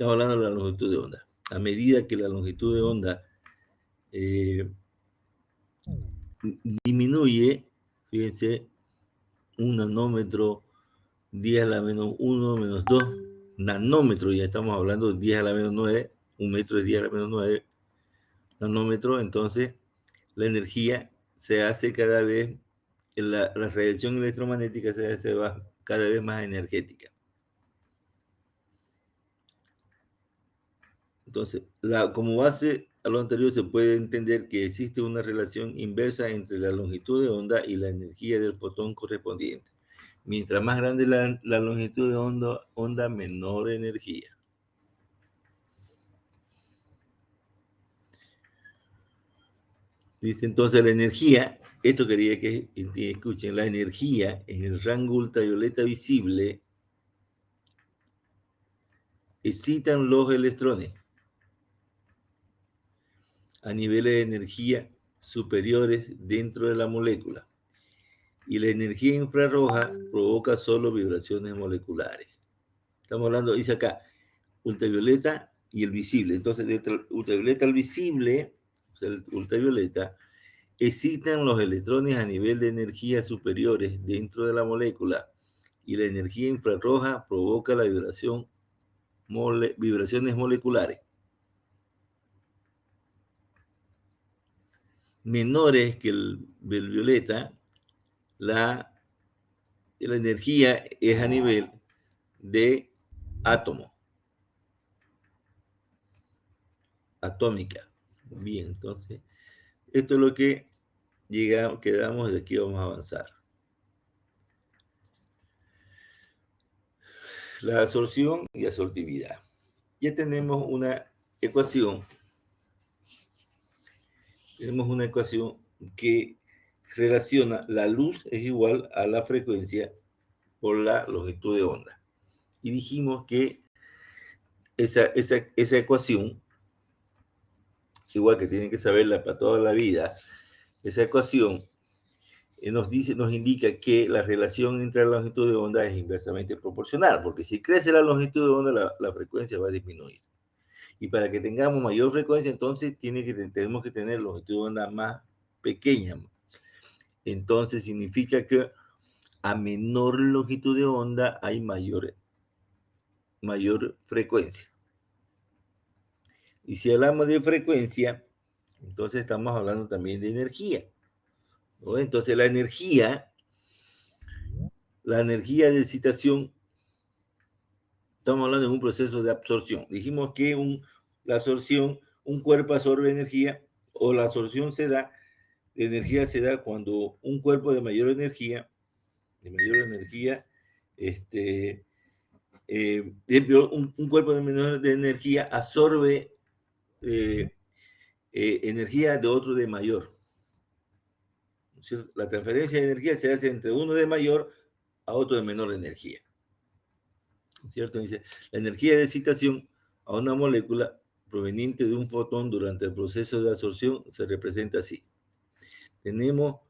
Estamos hablando de la longitud de onda. A medida que la longitud de onda disminuye, fíjense, 1 nanómetro, 10 a la menos 1, menos 2 nanómetros, ya estamos hablando de 10 a la menos 9, 1 metro es 10 a la menos 9 nanómetros, entonces la energía se hace cada vez, la radiación electromagnética se va cada vez más energética. Entonces, como base a lo anterior, se puede entender que existe una relación inversa entre la longitud de onda y la energía del fotón correspondiente. Mientras más grande la longitud de onda, menor energía. Dice entonces la energía, esto quería que escuchen, la energía en el rango ultravioleta visible excitan los electrones a niveles de energía superiores dentro de la molécula. Y la energía infrarroja provoca solo vibraciones moleculares. Estamos hablando, dice acá, ultravioleta y el visible. Entonces, de ultravioleta al visible, o sea, el ultravioleta, excitan los electrones a nivel de energía superiores dentro de la molécula. Y la energía infrarroja provoca la vibraciones moleculares menores que el violeta. La energía es a nivel de átomo, atómica. Bien, entonces, esto es lo que quedamos, de aquí vamos a avanzar. La absorción y absortividad. Ya tenemos una ecuación. Tenemos una ecuación que relaciona la luz es igual a la frecuencia por la longitud de onda. Y dijimos que esa ecuación, igual que tienen que saberla para toda la vida, esa ecuación nos indica que la relación entre la longitud de onda es inversamente proporcional, porque si crece la longitud de onda, la frecuencia va a disminuir. Y para que tengamos mayor frecuencia, entonces tenemos que tener longitud de onda más pequeña. Entonces significa que a menor longitud de onda hay mayor frecuencia. Y si hablamos de frecuencia, entonces estamos hablando también de energía, ¿no? Entonces la energía de excitación, estamos hablando de un proceso de absorción. Dijimos que la absorción, un cuerpo absorbe energía, o la absorción energía se da cuando un cuerpo de mayor energía, un cuerpo de menor energía absorbe energía de otro de mayor. La transferencia de energía se hace entre uno de mayor a otro de menor energía. ¿Cierto? Dice, la energía de excitación a una molécula proveniente de un fotón durante el proceso de absorción se representa así. Tenemos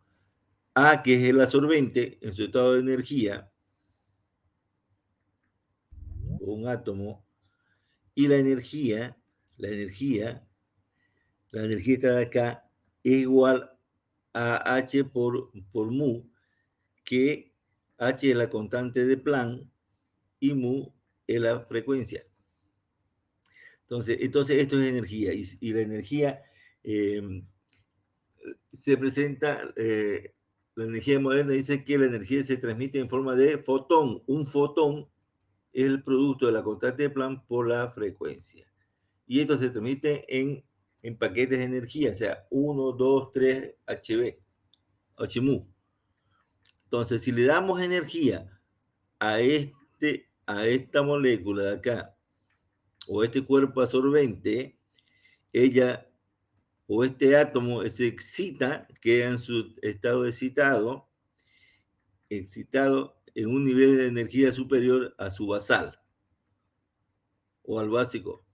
A, que es el absorbente en su estado de energía, o un átomo, y la energía está de acá, es igual a H por mu, que H es la constante de Planck y mu es la frecuencia. Entonces esto es energía, y la energía se presenta, la energía moderna dice que la energía se transmite en forma de fotón. Un fotón es el producto de la constante de Planck por la frecuencia. Y esto se transmite en paquetes de energía, o sea, 1, 2, 3, HMU. Entonces, si le damos energía a esta molécula de acá, o este cuerpo absorbente, este átomo se excita, queda en su estado excitado en un nivel de energía superior a su basal, o al básico,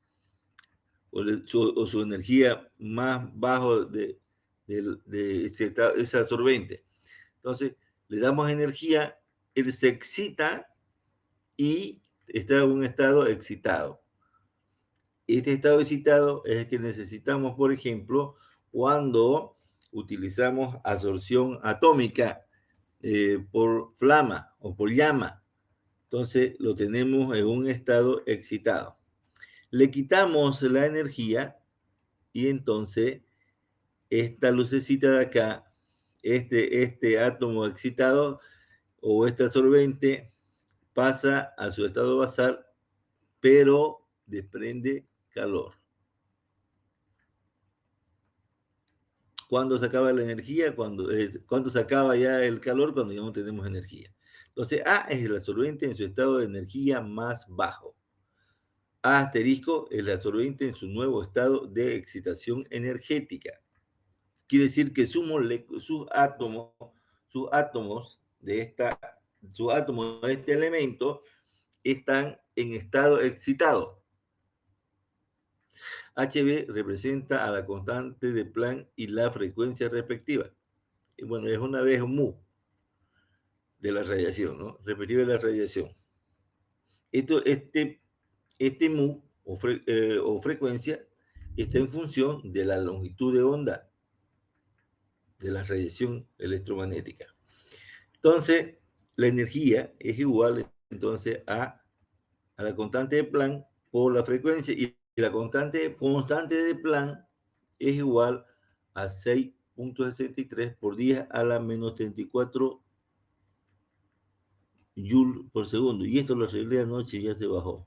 o su energía más bajo de ese absorbente. Entonces, le damos energía, él se excita y está en un estado excitado. Este estado excitado es el que necesitamos, por ejemplo, cuando utilizamos absorción atómica por flama o por llama. Entonces lo tenemos en un estado excitado. Le quitamos la energía y entonces esta lucecita de acá, este átomo excitado o este absorbente pasa a su estado basal, pero desprende calor. ¿Cuándo se acaba la energía? ¿Cuándo se acaba ya el calor? Cuando ya no tenemos energía. Entonces, A es el absorbente en su estado de energía más bajo. A asterisco es el absorbente en su nuevo estado de excitación energética. Quiere decir que sus átomos de este elemento están en estado excitado. HB representa a la constante de Planck y la frecuencia respectiva. Y bueno, es una vez mu de la radiación, ¿no? Respectiva de la radiación. Este mu o frecuencia está en función de la longitud de onda de la radiación electromagnética. Entonces, la energía es igual entonces a la constante de Planck por la frecuencia, y la constante de Planck es igual a 6.63 por 10 a la menos 34 joules por segundo. Y esto lo arreglé anoche y ya se bajó.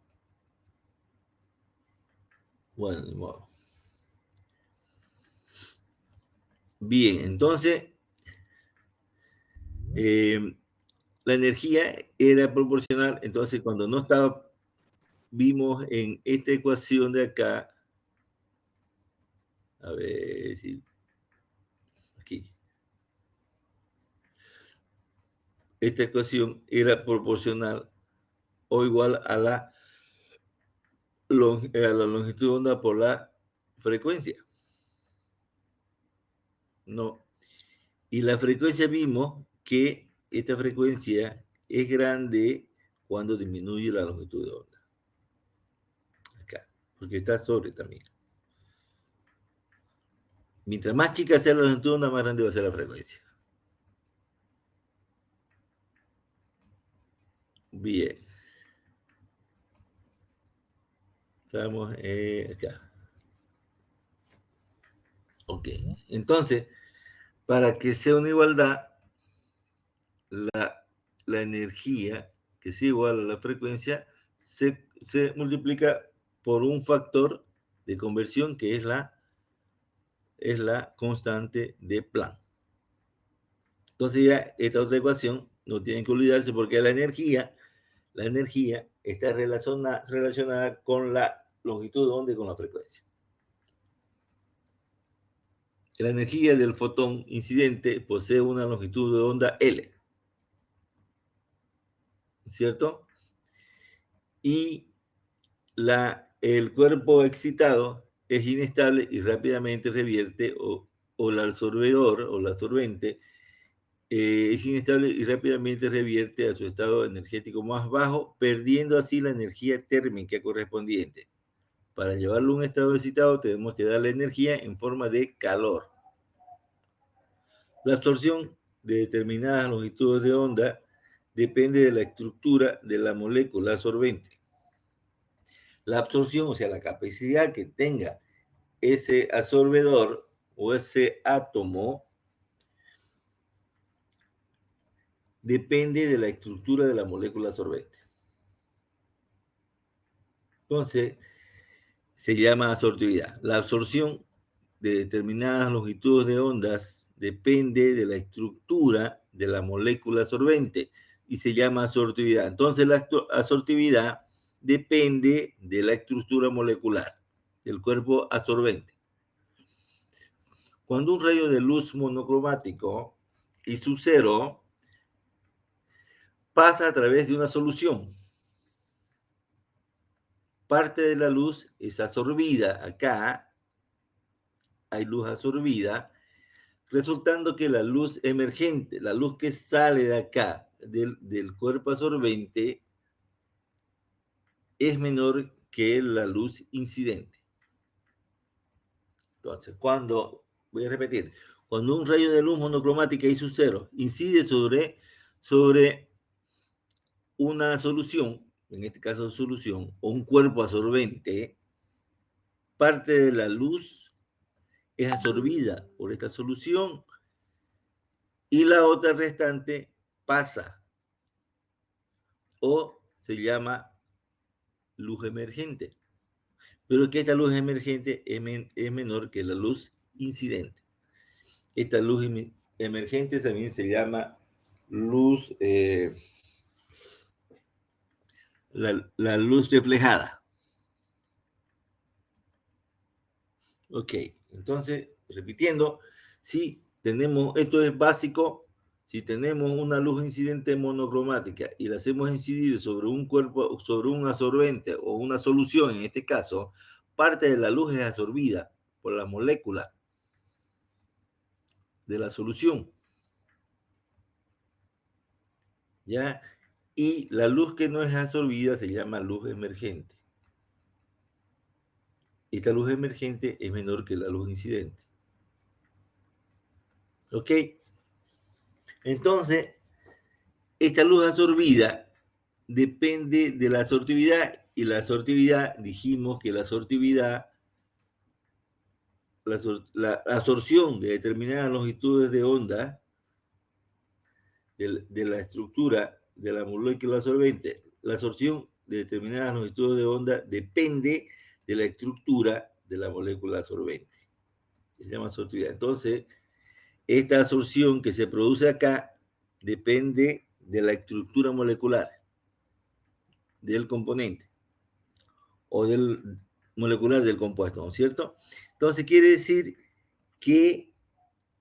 Bueno, de modo. Bien, entonces la energía era proporcional. Entonces, cuando no estaba, vimos en esta ecuación de acá, a ver si aquí, esta ecuación era proporcional o igual a la longitud de onda por la frecuencia. No. Y la frecuencia vimos que esta frecuencia es grande cuando disminuye la longitud de onda. Acá, porque está sobre también. Mientras más chica sea la longitud de onda, más grande va a ser la frecuencia. Bien. Estamos acá. Ok. Entonces, para que sea una igualdad, la energía, que es igual a la frecuencia, se multiplica por un factor de conversión que es la constante de Planck. Entonces ya esta otra ecuación no tienen que olvidarse, porque la energía está relacionada con la longitud de onda y con la frecuencia. La energía del fotón incidente posee una longitud de onda L, ¿cierto? Y el cuerpo excitado es inestable y rápidamente revierte, o el absorbedor o el absorbente es inestable y rápidamente revierte a su estado energético más bajo, perdiendo así la energía térmica correspondiente. Para llevarlo a un estado excitado tenemos que darle energía en forma de calor. La absorción de determinadas longitudes de onda depende de la estructura de la molécula absorbente. La absorción, o sea, la capacidad que tenga ese absorbedor o ese átomo, depende de la estructura de la molécula absorbente. Entonces, se llama absortividad. La absorción de determinadas longitudes de ondas depende de la estructura de la molécula absorbente y se llama absortividad. Entonces, la absortividad depende de la estructura molecular del cuerpo absorbente. Cuando un rayo de luz monocromático y su cero pasa a través de una solución, parte de la luz es absorbida. Acá hay luz absorbida, resultando que la luz emergente, la luz que sale de acá, del cuerpo absorbente, es menor que la luz incidente. Entonces, voy a repetir, cuando un rayo de luz monocromática I sub 0 incide sobre una solución, en este caso solución, o un cuerpo absorbente, parte de la luz es absorbida por esta solución y la otra restante pasa o se llama luz emergente. Pero que esta luz emergente es menor que la luz incidente. Esta luz emergente también se llama luz, la luz reflejada. Ok, entonces, repitiendo, si tenemos, esto es básico, si tenemos una luz incidente monocromática y la hacemos incidir sobre un cuerpo, sobre un absorbente o una solución, en este caso, parte de la luz es absorbida por la molécula de la solución. ¿Ya? Y la luz que no es absorbida se llama luz emergente. Esta luz emergente es menor que la luz incidente. ¿Ok? Entonces, esta luz absorbida depende de la sortividad, y la sortividad, dijimos que la sortividad, la absorción de determinadas longitudes de onda de la estructura de la molécula absorbente, la absorción de determinadas longitudes de onda depende de la estructura de la molécula absorbente. Se llama sortividad. Entonces, esta absorción que se produce acá depende de la estructura molecular del componente o del molecular del compuesto, ¿no es cierto? Entonces, quiere decir que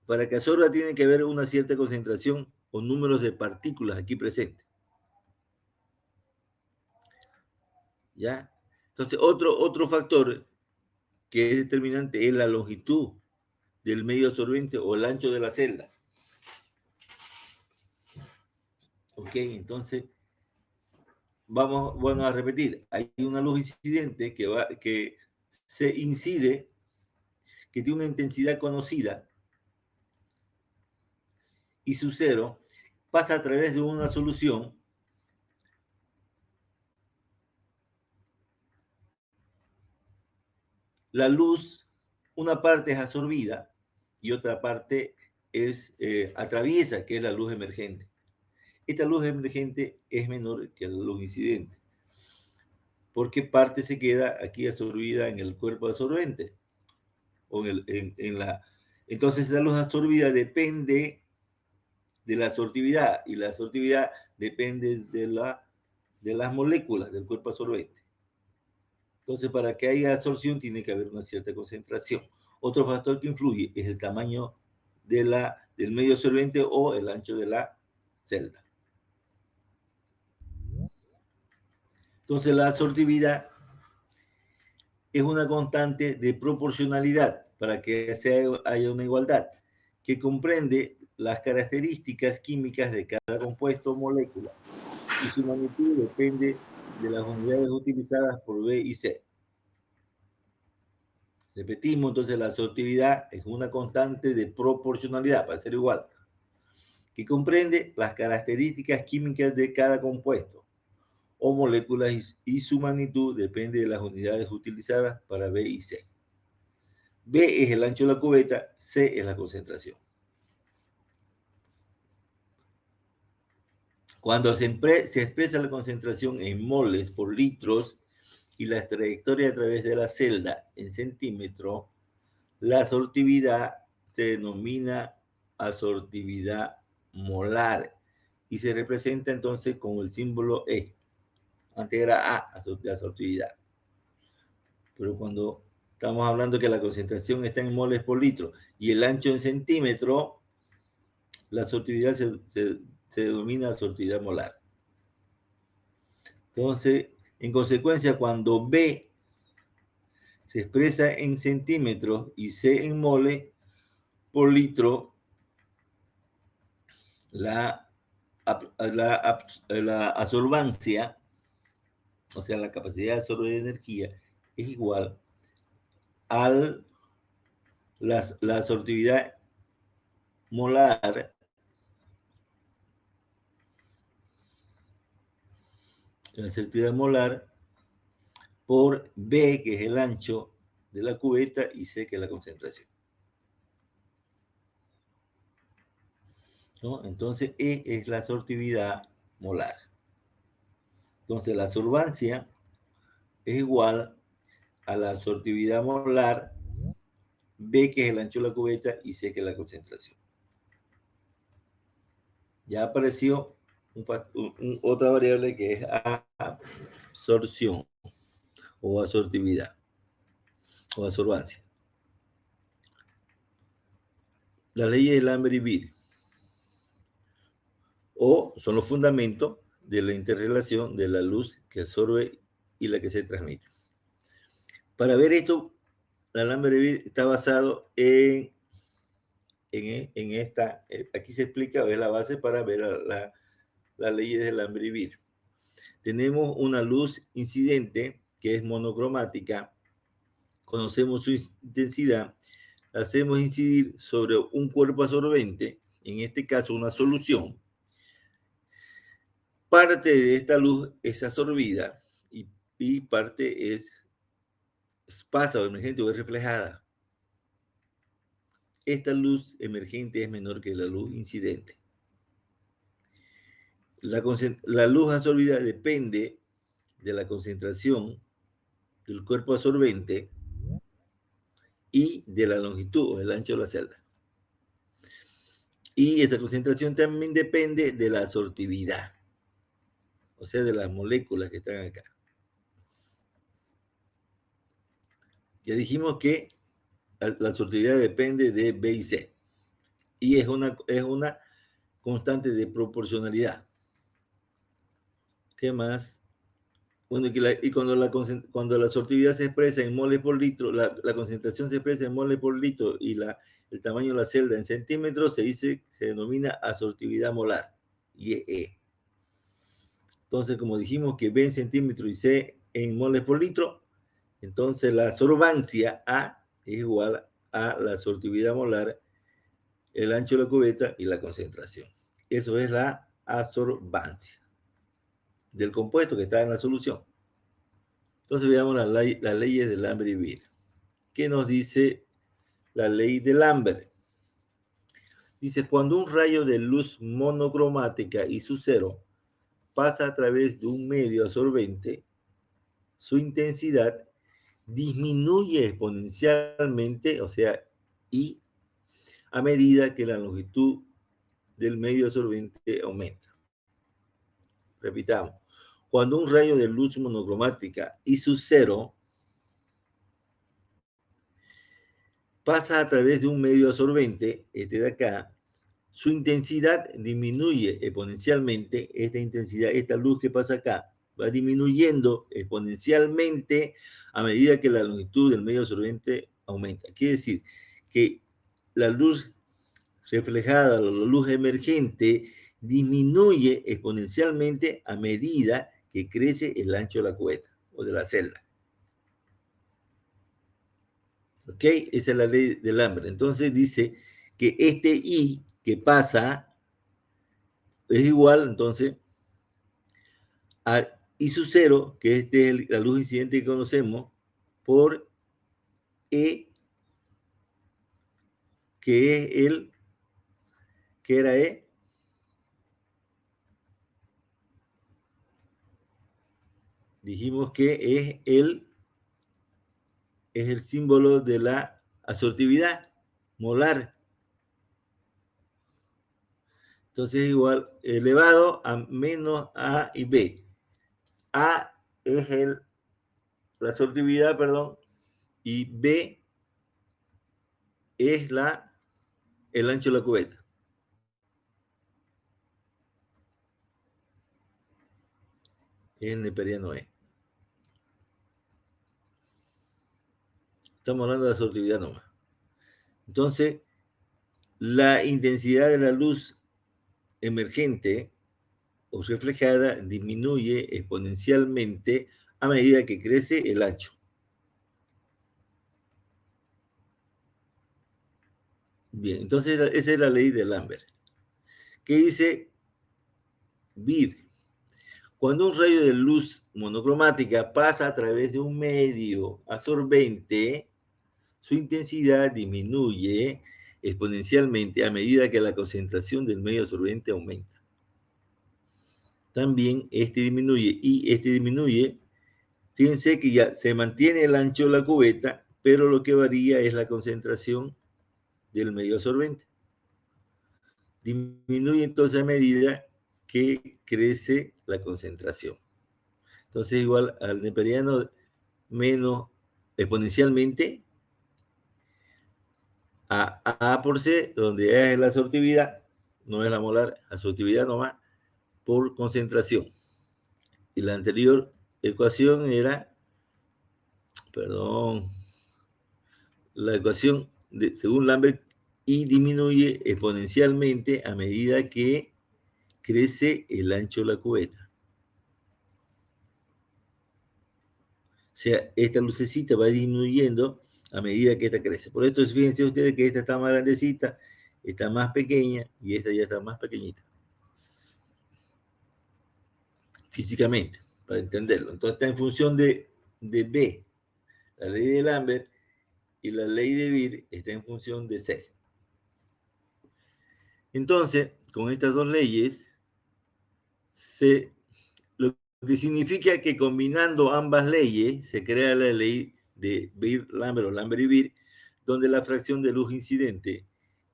para que absorba tiene que haber una cierta concentración o números de partículas aquí presentes. ¿Ya? Entonces, otro factor que es determinante es la longitud del medio absorbente o el ancho de la celda. Ok, entonces vamos a repetir. Hay una luz incidente que se incide, que tiene una intensidad conocida, y su cero pasa a través de una solución la luz, una parte es absorbida y otra parte es atraviesa, que es la luz emergente. Esta luz emergente es menor que la luz incidente, porque parte se queda aquí absorbida en el cuerpo absorbente. O entonces la luz absorbida depende de la sortividad, y la sortividad depende de las moléculas del cuerpo absorbente. Entonces, para que haya absorción tiene que haber una cierta concentración. Otro factor que influye es el tamaño del medio absorbente o el ancho de la celda. Entonces, la absortividad es una constante de proporcionalidad para que haya una igualdad, que comprende las características químicas de cada compuesto o molécula, y su magnitud depende de las unidades utilizadas por B y C. Repetimos, entonces la absortividad es una constante de proporcionalidad, para ser igual, que comprende las características químicas de cada compuesto o moléculas, y su magnitud depende de las unidades utilizadas para B y C. B es el ancho de la cubeta, C es la concentración. Cuando se expresa la concentración en moles por litros y la trayectoria a través de la celda en centímetros, la absortividad se denomina absortividad molar y se representa entonces con el símbolo E. Antes era A, de absortividad. Pero cuando estamos hablando que la concentración está en moles por litro y el ancho en centímetro, la absortividad se denomina absortividad molar. Entonces, en consecuencia, cuando B se expresa en centímetros y C en mole por litro, la absorbancia o sea, la capacidad de absorber energía, es igual a la absortividad molar, la absortividad molar por B, que es el ancho de la cubeta, y C, que es la concentración. ¿No? Entonces, E es la absortividad molar. Entonces, la absorbancia es igual a la absortividad molar, B, que es el ancho de la cubeta, y C, que es la concentración. Ya apareció otra variable que es absorción o absortividad o absorbancia. Las leyes de Lambert y Beer o son los fundamentos de la interrelación de la luz que absorbe y la que se transmite. Para ver esto, la Lambert y Beer está basado en esta, aquí se explica, es la base para ver las leyes de Lambert y Beer. Tenemos una luz incidente que es monocromática, conocemos su intensidad, la hacemos incidir sobre un cuerpo absorbente, en este caso una solución. Parte de esta luz es absorbida y parte pasa o emergente o es reflejada. Esta luz emergente es menor que la luz incidente. La luz absorbida depende de la concentración del cuerpo absorbente y de la longitud o el ancho de la celda. Y esta concentración también depende de la absortividad, o sea, de las moléculas que están acá. Ya dijimos que la absortividad depende de B y C. Y es una constante de proporcionalidad. ¿Qué más? Bueno, y cuando la absortividad se expresa en moles por litro, la concentración se expresa en moles por litro y el tamaño de la celda en centímetros, se denomina absortividad molar, y es E. Entonces, como dijimos que B en centímetros y C en moles por litro, entonces la absorbancia A es igual a la absortividad molar, el ancho de la cubeta y la concentración. Eso es la absorbancia del compuesto que está en la solución. Entonces veamos las leyes de Lambert y Beer. ¿Qué nos dice la ley de Lambert? Dice, cuando un rayo de luz monocromática y su cero pasa a través de un medio absorbente, su intensidad disminuye exponencialmente, o sea, y a medida que la longitud del medio absorbente aumenta. Repitamos, cuando un rayo de luz monocromática y su cero pasa a través de un medio absorbente, este de acá, su intensidad disminuye exponencialmente, esta luz que pasa acá, va disminuyendo exponencialmente a medida que la longitud del medio absorbente aumenta. Quiere decir que la luz reflejada, la luz emergente, disminuye exponencialmente a medida que crece el ancho de la cubeta o de la celda. ¿Ok? Esa es la ley del Lambert. Entonces dice que este I que pasa es igual, entonces, a I sub 0, que es la luz incidente que conocemos, por E, que es que era E, dijimos que es el símbolo de la absortividad molar. Entonces es igual elevado a menos A y B. A es la absortividad, perdón, y B es el ancho de la cubeta. Es el neperiano E. Estamos hablando de absortividad nomás. Entonces, la intensidad de la luz emergente o reflejada disminuye exponencialmente a medida que crece el ancho. Bien, entonces esa es la ley de Lambert. ¿Qué dice Beer? Cuando un rayo de luz monocromática pasa a través de un medio absorbente, su intensidad disminuye exponencialmente a medida que la concentración del medio absorbente aumenta. También este disminuye. Fíjense que ya se mantiene el ancho de la cubeta, pero lo que varía es la concentración del medio absorbente. Disminuye entonces a medida que crece la concentración. Entonces, igual al neperiano menos exponencialmente a por C, donde A es la absortividad, no es la molar, absortividad nomás, por concentración. Y la anterior ecuación era, la ecuación según Lambert, y disminuye exponencialmente a medida que crece el ancho de la cubeta. O sea, esta lucecita va disminuyendo a medida que esta crece. Por esto, fíjense ustedes que esta está más grandecita, esta más pequeña y esta ya está más pequeñita. Físicamente, para entenderlo. Entonces está en función de B. La ley de Lambert y la ley de Beer está en función de C. Entonces, con estas dos leyes, lo que significa que combinando ambas leyes se crea la ley de Beer-Lambert o Lambert y Beer, donde la fracción de luz incidente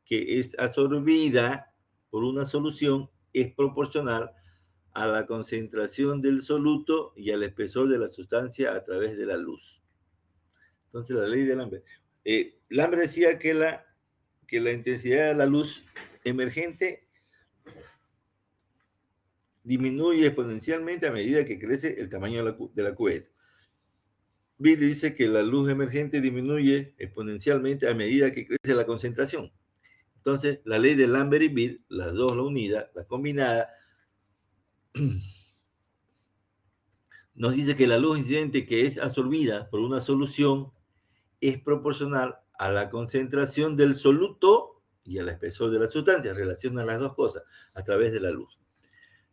que es absorbida por una solución es proporcional a la concentración del soluto y al espesor de la sustancia a través de la luz. Entonces, la ley de Lambert. Lambert decía que la intensidad de la luz emergente disminuye exponencialmente a medida que crece el tamaño de la cubeta. Beer dice que la luz emergente disminuye exponencialmente a medida que crece la concentración. Entonces, la ley de Lambert y Beer, las dos, la unida, la combinada, nos dice que la luz incidente que es absorbida por una solución es proporcional a la concentración del soluto y al espesor de la sustancia. Relaciona las dos cosas a través de la luz.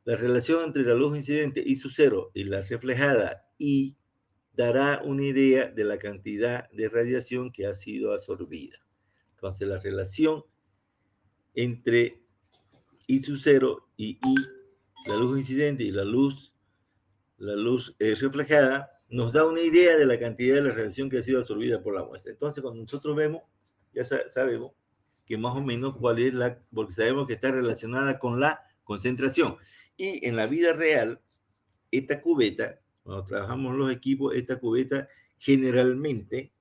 La relación entre la luz incidente y su cero y la reflejada I dará una idea de la cantidad de radiación que ha sido absorbida. Entonces, la relación entre I sub 0 y I, la luz incidente y la luz reflejada, nos da una idea de la cantidad de la radiación que ha sido absorbida por la muestra. Entonces, cuando nosotros vemos, ya sabemos que más o menos cuál es porque sabemos que está relacionada con la concentración. Y en la vida real, esta cubeta, cuando trabajamos los equipos, esta cubeta generalmente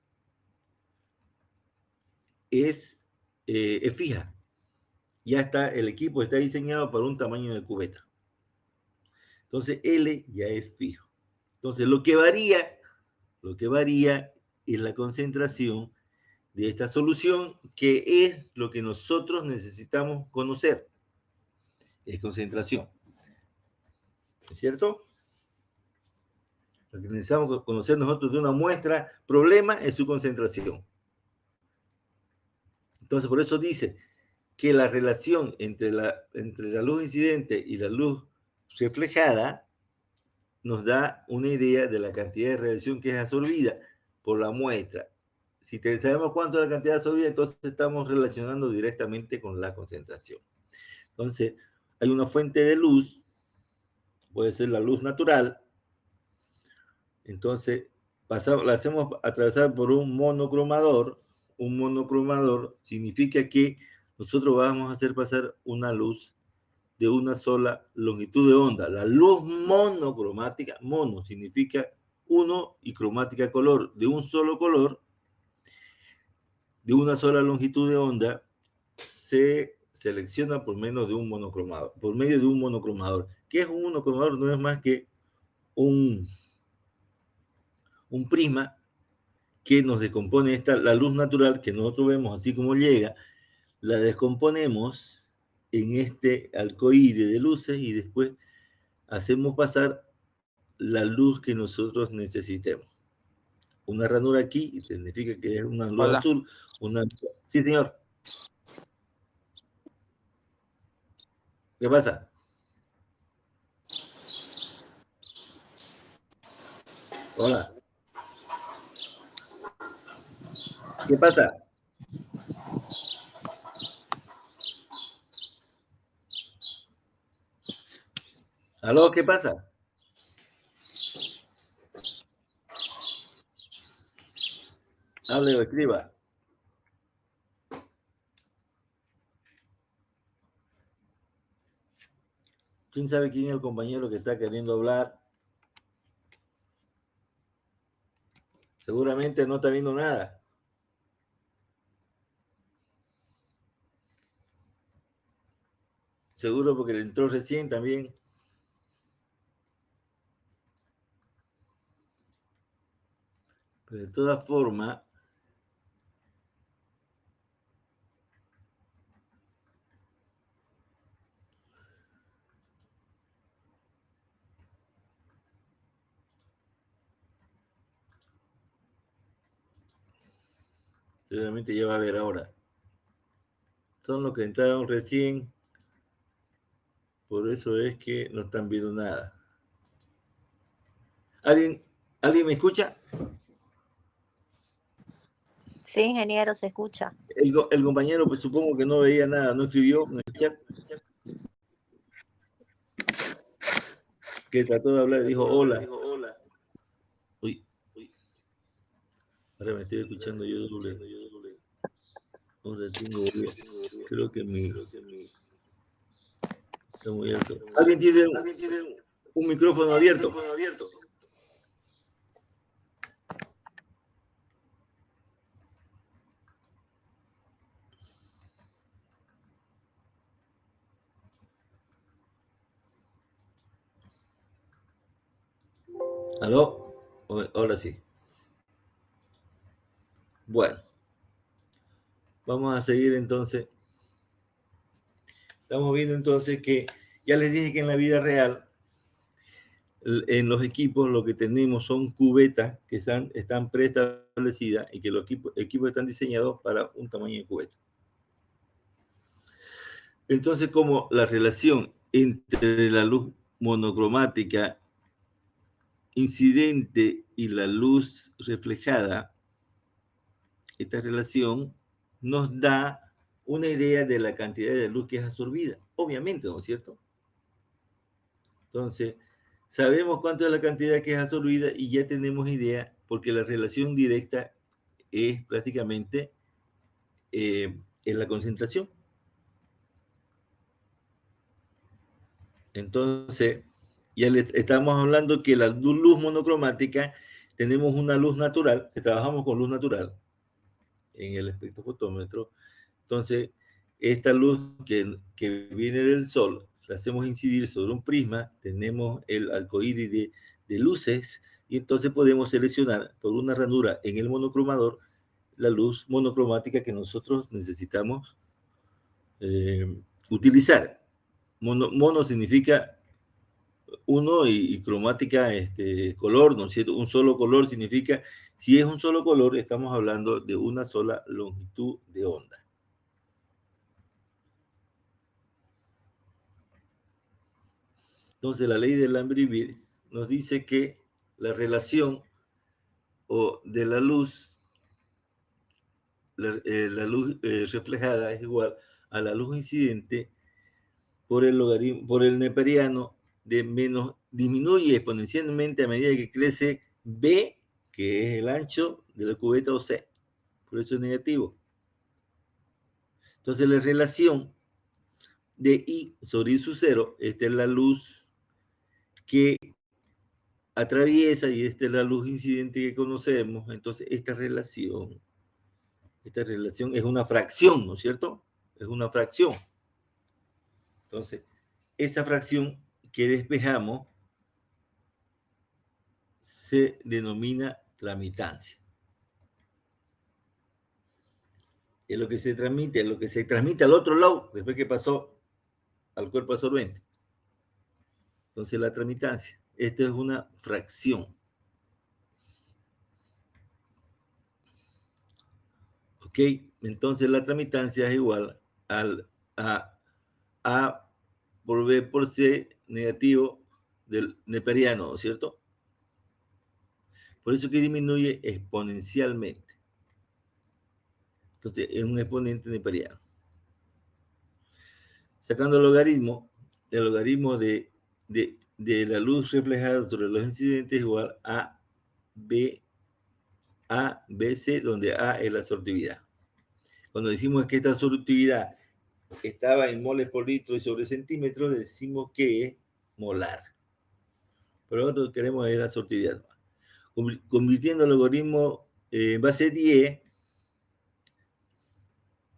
es fija. Ya está, el equipo está diseñado para un tamaño de cubeta. Entonces, L ya es fijo. Entonces, lo que varía es la concentración de esta solución, que es lo que nosotros necesitamos conocer. Es concentración. ¿Es cierto? Lo que necesitamos conocer nosotros de una muestra, problema, es su concentración. Entonces, por eso dice que la relación entre la luz incidente y la luz reflejada nos da una idea de la cantidad de radiación que es absorbida por la muestra. Si sabemos cuánto es la cantidad absorbida, entonces estamos relacionando directamente con la concentración. Entonces, hay una fuente de luz, puede ser la luz natural. Entonces, la hacemos atravesar por un monocromador. Un monocromador significa que nosotros vamos a hacer pasar una luz de una sola longitud de onda. La luz monocromática, mono significa uno y cromática color, de un solo color, de una sola longitud de onda, se selecciona por medio de un monocromador. ¿Qué es un monocromador? No es más que un prisma que nos descompone la luz natural que nosotros vemos así como llega, la descomponemos en este arcoíris de luces y después hacemos pasar la luz que nosotros necesitemos. Una ranura aquí significa que es una luz azul. Sí, señor. ¿Qué pasa? Hola. ¿Qué pasa? ¿Aló? ¿Qué pasa? Hable o escriba. ¿Quién sabe quién es el compañero que está queriendo hablar? Seguramente no está viendo nada. Seguro porque le entró recién también. Pero de todas formas, seguramente ya va a ver ahora. Son los que entraron recién. Por eso es que no están viendo nada. ¿Alguien me escucha? Sí, ingeniero, se escucha. El compañero, pues supongo que no veía nada, no escribió en el chat. Que trató de hablar, dijo hola. Uy, ahora me estoy escuchando yo doble. Ahora tengo, creo que está muy alto. ¿Alguien tiene un micrófono abierto? ¿Aló? Ahora sí. Bueno, vamos a seguir entonces. Estamos viendo entonces que ya les dije que en la vida real, en los equipos lo que tenemos son cubetas que están preestablecidas y que los equipos están diseñados para un tamaño de cubeta. Entonces, como la relación entre la luz monocromática incidente y la luz reflejada, esta relación nos da una idea de la cantidad de luz que es absorbida, obviamente, ¿no es cierto? Entonces, sabemos cuánto es la cantidad que es absorbida y ya tenemos idea, porque la relación directa es prácticamente en la concentración. Entonces, ya estamos hablando que la luz monocromática, tenemos una luz natural, que trabajamos con luz natural en el espectrofotómetro. Entonces, esta luz que viene del sol, la hacemos incidir sobre un prisma, tenemos el arcoíris de luces, y entonces podemos seleccionar por una ranura en el monocromador la luz monocromática que nosotros necesitamos utilizar. Mono significa uno y cromática, color, ¿no es cierto? Un solo color significa, si es un solo color, estamos hablando de una sola longitud de onda. Entonces, la ley de Lambert-Eaton nos dice que la relación de la luz, la luz reflejada es igual a la luz incidente por el logaritmo, por el neperiano de menos, disminuye exponencialmente a medida que crece B, que es el ancho de la cubeta, o C. Por eso es negativo. Entonces, la relación de I sobre I sub 0, esta es la luz que atraviesa y esta es la luz incidente que conocemos. Entonces, esta relación es una fracción, ¿no es cierto? Es una fracción. Entonces, esa fracción que despejamos se denomina tramitancia. Es lo que se transmite al otro lado después que pasó al cuerpo absorbente. Entonces la tramitancia, esto es una fracción. ¿Ok? Entonces la tramitancia es igual a A por B por C negativo del neperiano, ¿cierto? Por eso que disminuye exponencialmente. Entonces es un exponente neperiano. Sacando el logaritmo de la luz reflejada sobre los incidentes es igual a BC, donde A es la sortividad. Cuando decimos que esta sortividad estaba en moles por litro y sobre centímetro, decimos que es molar. Pero nosotros queremos ver la sortividad. Convirtiendo el logaritmo en base 10,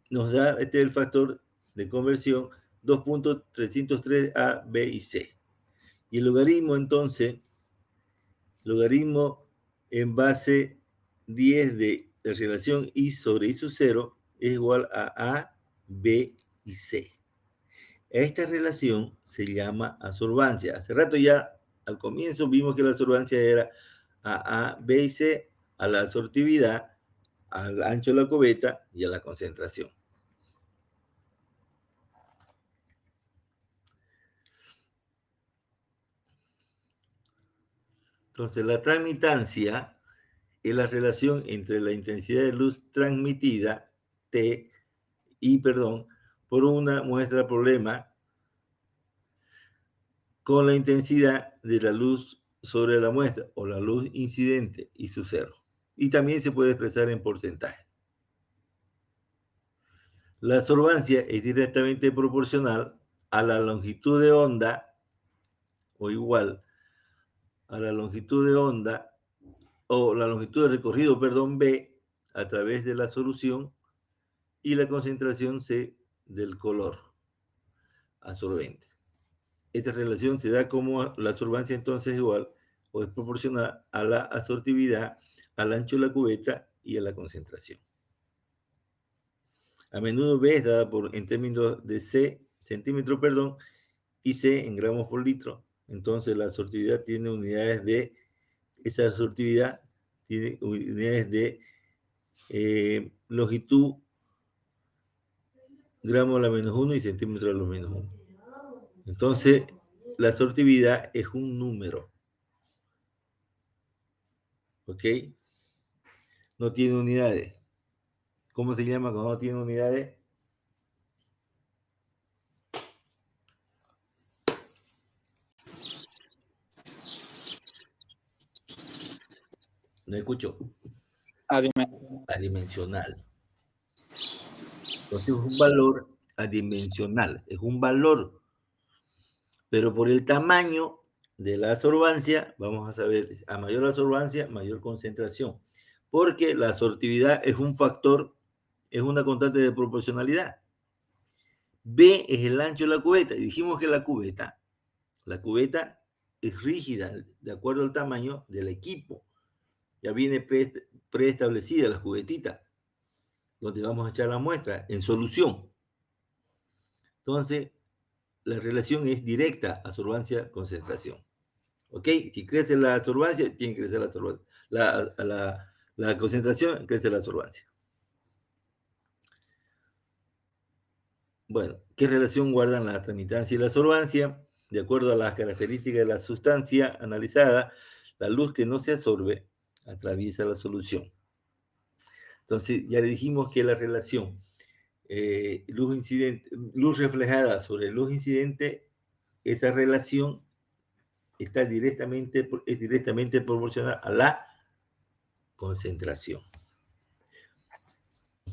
nos da, este es el factor de conversión, 2.303 A, B y C. Y el logaritmo, entonces, logaritmo en base 10 de la relación I sobre I sub 0 es igual a B y C. Esta relación se llama absorbancia. Hace rato ya, al comienzo, vimos que la absorbancia era a B y C, a la absortividad, al ancho de la cubeta y a la concentración. Entonces, la transmitancia es la relación entre la intensidad de luz transmitida, por una muestra problema con la intensidad de la luz sobre la muestra o la luz incidente y su cero. Y también se puede expresar en porcentaje. La absorbancia es directamente proporcional a la longitud de onda o igual a la longitud de onda o la longitud de recorrido, B, a través de la solución y la concentración C del color absorbente. Esta relación se da como la absorbancia entonces igual o es proporcional a la absortividad, al ancho de la cubeta y a la concentración. A menudo B es dada en términos de centímetro, y C en gramos por litro. Entonces la absortividad tiene unidades de, esa absortividad tiene unidades de longitud, gramos a la menos 1 y centímetros a la menos 1. Entonces, la absortividad es un número. ¿Ok? No tiene unidades. ¿Cómo se llama cuando no tiene unidades? No escucho. Adimensional. Entonces es un valor adimensional. Es un valor. Pero por el tamaño de la absorbancia, vamos a saber, a mayor absorbancia, mayor concentración. Porque la absortividad es un factor, es una constante de proporcionalidad. B es el ancho de la cubeta. Y dijimos que la cubeta es rígida de acuerdo al tamaño del equipo. Ya viene preestablecida la cubetita, donde vamos a echar la muestra en solución. Entonces, la relación es directa, absorbancia-concentración. ¿Ok? Si crece la absorbancia, tiene que crecer la absorbancia. La concentración, crece la absorbancia. Bueno, ¿qué relación guardan la transmitancia y la absorbancia? De acuerdo a las características de la sustancia analizada, la luz que no se absorbe atraviesa la solución. Entonces, ya le dijimos que la relación luz reflejada sobre luz incidente, esa relación es directamente proporcional a la concentración.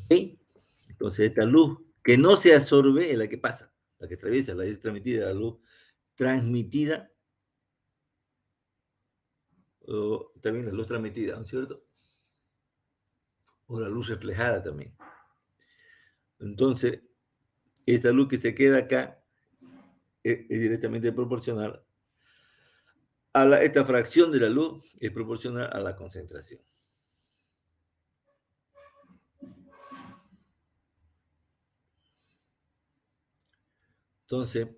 ¿Okay? Entonces, esta luz que no se absorbe es la que pasa, la que atraviesa, la luz transmitida, la luz transmitida, o también la luz transmitida, ¿no es cierto? O la luz reflejada también. Entonces, esta luz que se queda acá es directamente proporcional a esta fracción de la luz, es proporcional a la concentración. Entonces,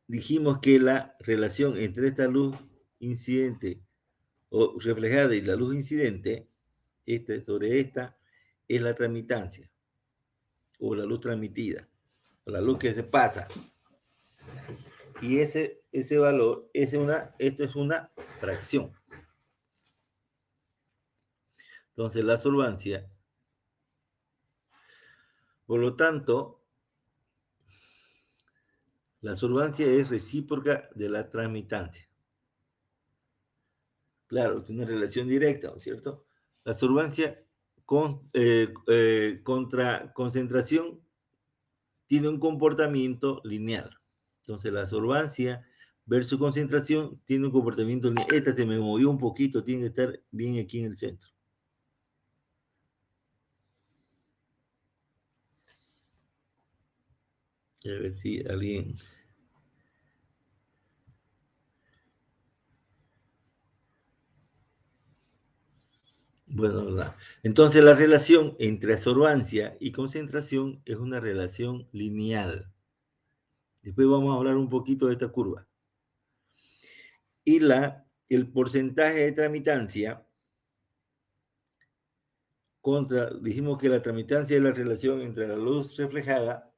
dijimos que la relación entre esta luz incidente o reflejada y la luz incidente, sobre esta, es la transmitancia, o la luz transmitida, o la luz que se pasa. Y ese valor, esto es una fracción. Entonces, la absorbancia, por lo tanto, la absorbancia es recíproca de la transmitancia. Claro, tiene una relación directa, ¿no es cierto? La absorbancia contra concentración tiene un comportamiento lineal. Entonces, la absorbancia versus concentración tiene un comportamiento lineal. Esta se me movió un poquito, tiene que estar bien aquí en el centro. A ver si alguien... Bueno, entonces la relación entre absorbancia y concentración es una relación lineal. Después vamos a hablar un poquito de esta curva. Y el porcentaje de tramitancia dijimos que la tramitancia es la relación entre la luz reflejada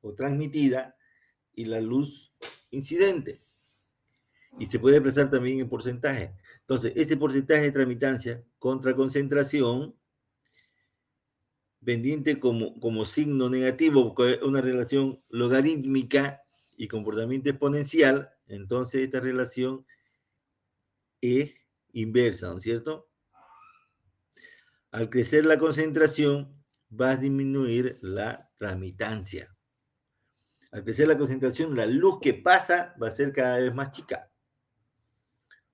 o transmitida y la luz incidente. Y se puede expresar también en porcentaje. Entonces, este porcentaje de tramitancia contra concentración, pendiente como signo negativo, una relación logarítmica y comportamiento exponencial, entonces esta relación es inversa, ¿no es cierto? Al crecer la concentración, va a disminuir la tramitancia. Al crecer la concentración, la luz que pasa va a ser cada vez más chica.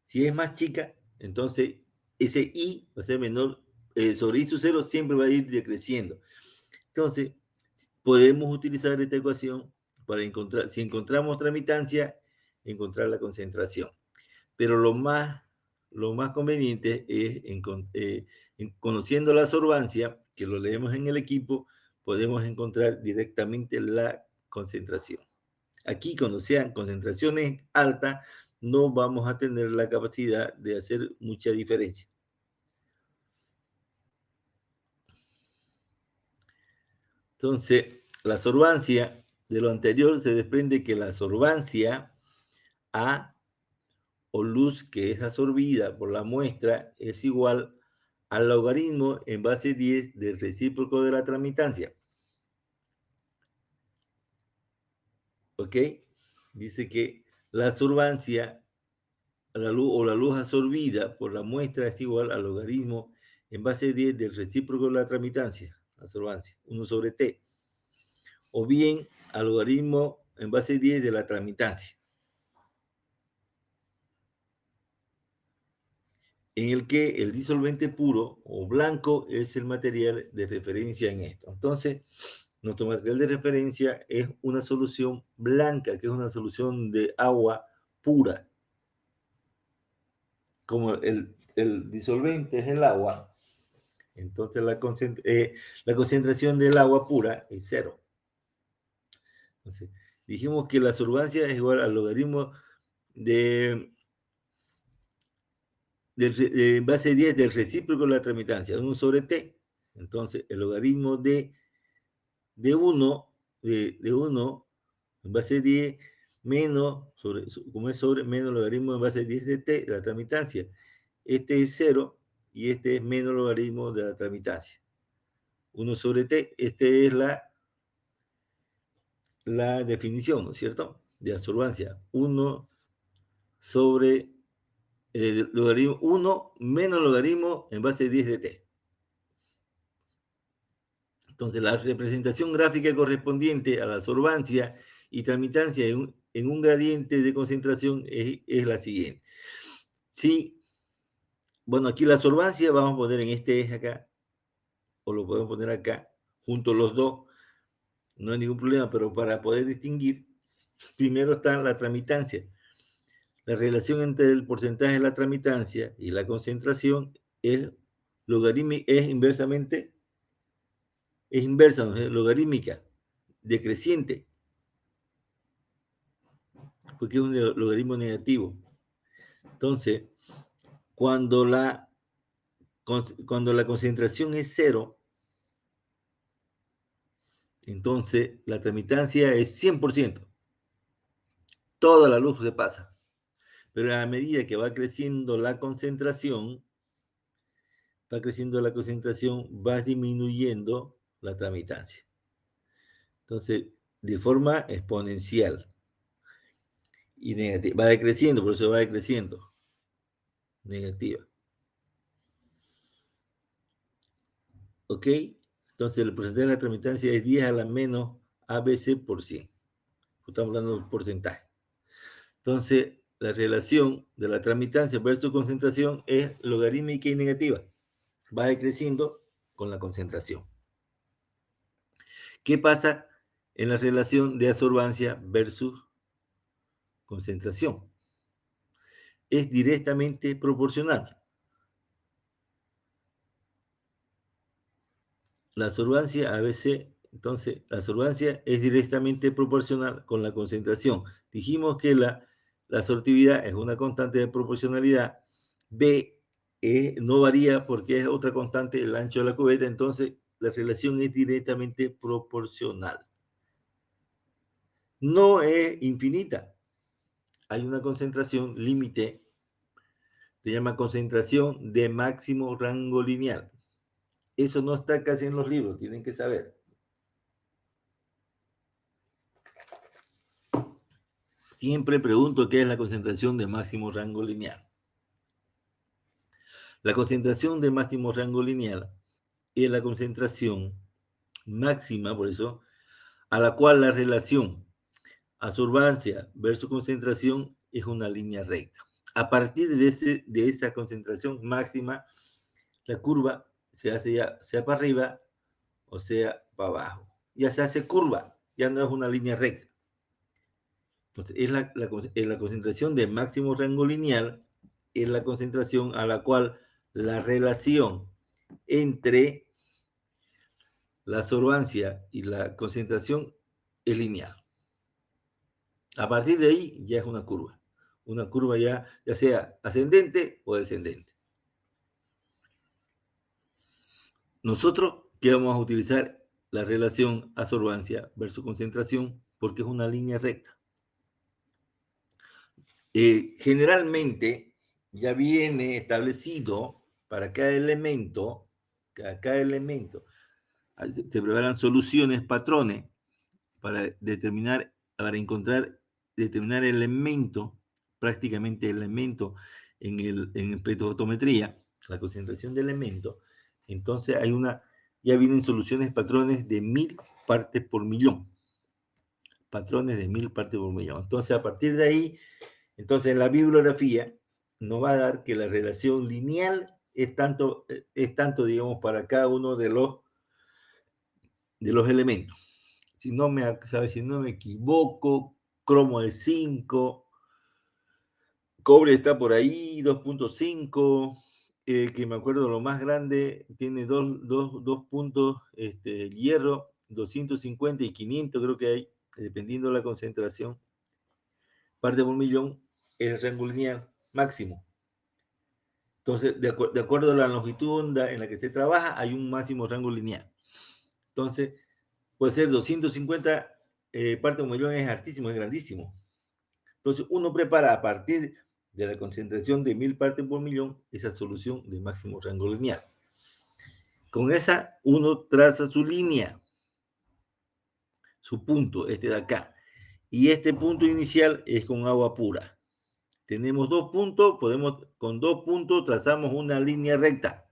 Si es más chica, entonces ese I va a ser menor, sobre I sub 0 siempre va a ir decreciendo. Entonces, podemos utilizar esta ecuación para encontrar, si encontramos tramitancia, encontrar la concentración. Pero lo más conveniente es, conociendo la absorbancia, que lo leemos en el equipo, podemos encontrar directamente la concentración. Aquí, cuando sean concentraciones altas, no vamos a tener la capacidad de hacer mucha diferencia. Entonces, la absorbancia, de lo anterior se desprende que la absorbancia A, o luz que es absorbida por la muestra, es igual al logaritmo en base 10 del recíproco de la tramitancia. ¿Ok? Dice que la absorbancia, la luz absorbida por la muestra es igual al logaritmo en base 10 del recíproco de la tramitancia, absorbancia, 1 sobre t. O bien al logaritmo en base 10 de la tramitancia, en el que el disolvente puro o blanco es el material de referencia en esto. Entonces, nuestro material de referencia es una solución blanca, que es una solución de agua pura. Como el disolvente es el agua, entonces la concentración del agua pura es 0. Entonces, dijimos que la absorbancia es igual al logaritmo de base 10 del recíproco de la tramitancia, 1 sobre t. Entonces, el logaritmo de 1 en base 10 menos, como es sobre, menos logaritmo en base 10 de t, de la tramitancia. Este es 0 y este es menos logaritmo de la tramitancia. 1 sobre t, este es la definición, ¿no es cierto? De absorbancia. 1 sobre logaritmo 1 menos logaritmo en base 10 de t. Entonces, la representación gráfica correspondiente a la absorbancia y tramitancia en un gradiente de concentración es la siguiente. Sí, bueno, aquí la absorbancia vamos a poner en este eje acá, o lo podemos poner acá, junto los dos, no hay ningún problema, pero para poder distinguir, primero está la tramitancia. La relación entre el porcentaje de la tramitancia y la concentración es inversa, ¿no? Es logarítmica, decreciente. porque es un logaritmo negativo. Entonces, cuando la concentración es 0, entonces la tramitancia es 100%. Toda la luz se pasa. Pero a medida que va creciendo la concentración, va disminuyendo la tramitancia. Entonces, de forma exponencial y negativa. Va decreciendo, por eso va decreciendo. Negativa. ¿Ok? Entonces, el porcentaje de la tramitancia es 10 a la menos ABC por 100. Estamos hablando de un porcentaje. Entonces, la relación de la tramitancia versus concentración es logarítmica y negativa. Va decreciendo con la concentración. ¿Qué pasa en la relación de absorbancia versus concentración? Es directamente proporcional. La absorbancia ABC, entonces, la absorbancia es directamente proporcional con la concentración. Dijimos que la absortividad es una constante de proporcionalidad. B no varía porque es otra constante, el ancho de la cubeta, entonces la relación es directamente proporcional. No es infinita. Hay una concentración límite, se llama concentración de máximo rango lineal. Eso no está casi en los libros, tienen que saber. Siempre pregunto qué es la concentración de máximo rango lineal. La concentración de máximo rango lineal es la concentración máxima, por eso, a la cual la relación absorbancia versus concentración es una línea recta. A partir de esa concentración máxima, la curva se hace ya sea para arriba o sea para abajo. Ya se hace curva, ya no es una línea recta. Entonces, es la concentración de máximo rango lineal, es la concentración a la cual la relación entre la absorbancia y la concentración es lineal. A partir de ahí ya es una curva ya sea ascendente o descendente. Nosotros que vamos a utilizar la relación absorbancia versus concentración porque es una línea recta. Generalmente ya viene establecido para cada elemento, se preparan soluciones, patrones para determinar elemento, prácticamente elemento en espectrofotometría, la concentración de elemento. Entonces ya vienen soluciones, patrones de 1000 partes por millón. Patrones de 1000 partes por millón. Entonces, a partir de ahí, entonces en la bibliografía nos va a dar que la relación lineal es tanto, digamos, para cada uno de los elementos. Si no me equivoco, cromo es 5, cobre está por ahí, 2.5, que me acuerdo lo más grande, tiene dos puntos, hierro, 250 y 500 creo que hay, dependiendo de la concentración. Parte por millón es el rango lineal máximo. Entonces, de acuerdo a la longitud onda en la que se trabaja, hay un máximo rango lineal. Entonces, puede ser 250 partes por millón, es altísimo, es grandísimo. Entonces, uno prepara a partir de la concentración de 1000 partes por millón esa solución de máximo rango lineal. Con esa, uno traza su línea, su punto, de acá. Y este punto inicial es con agua pura. Tenemos 2 puntos, con 2 puntos trazamos una línea recta.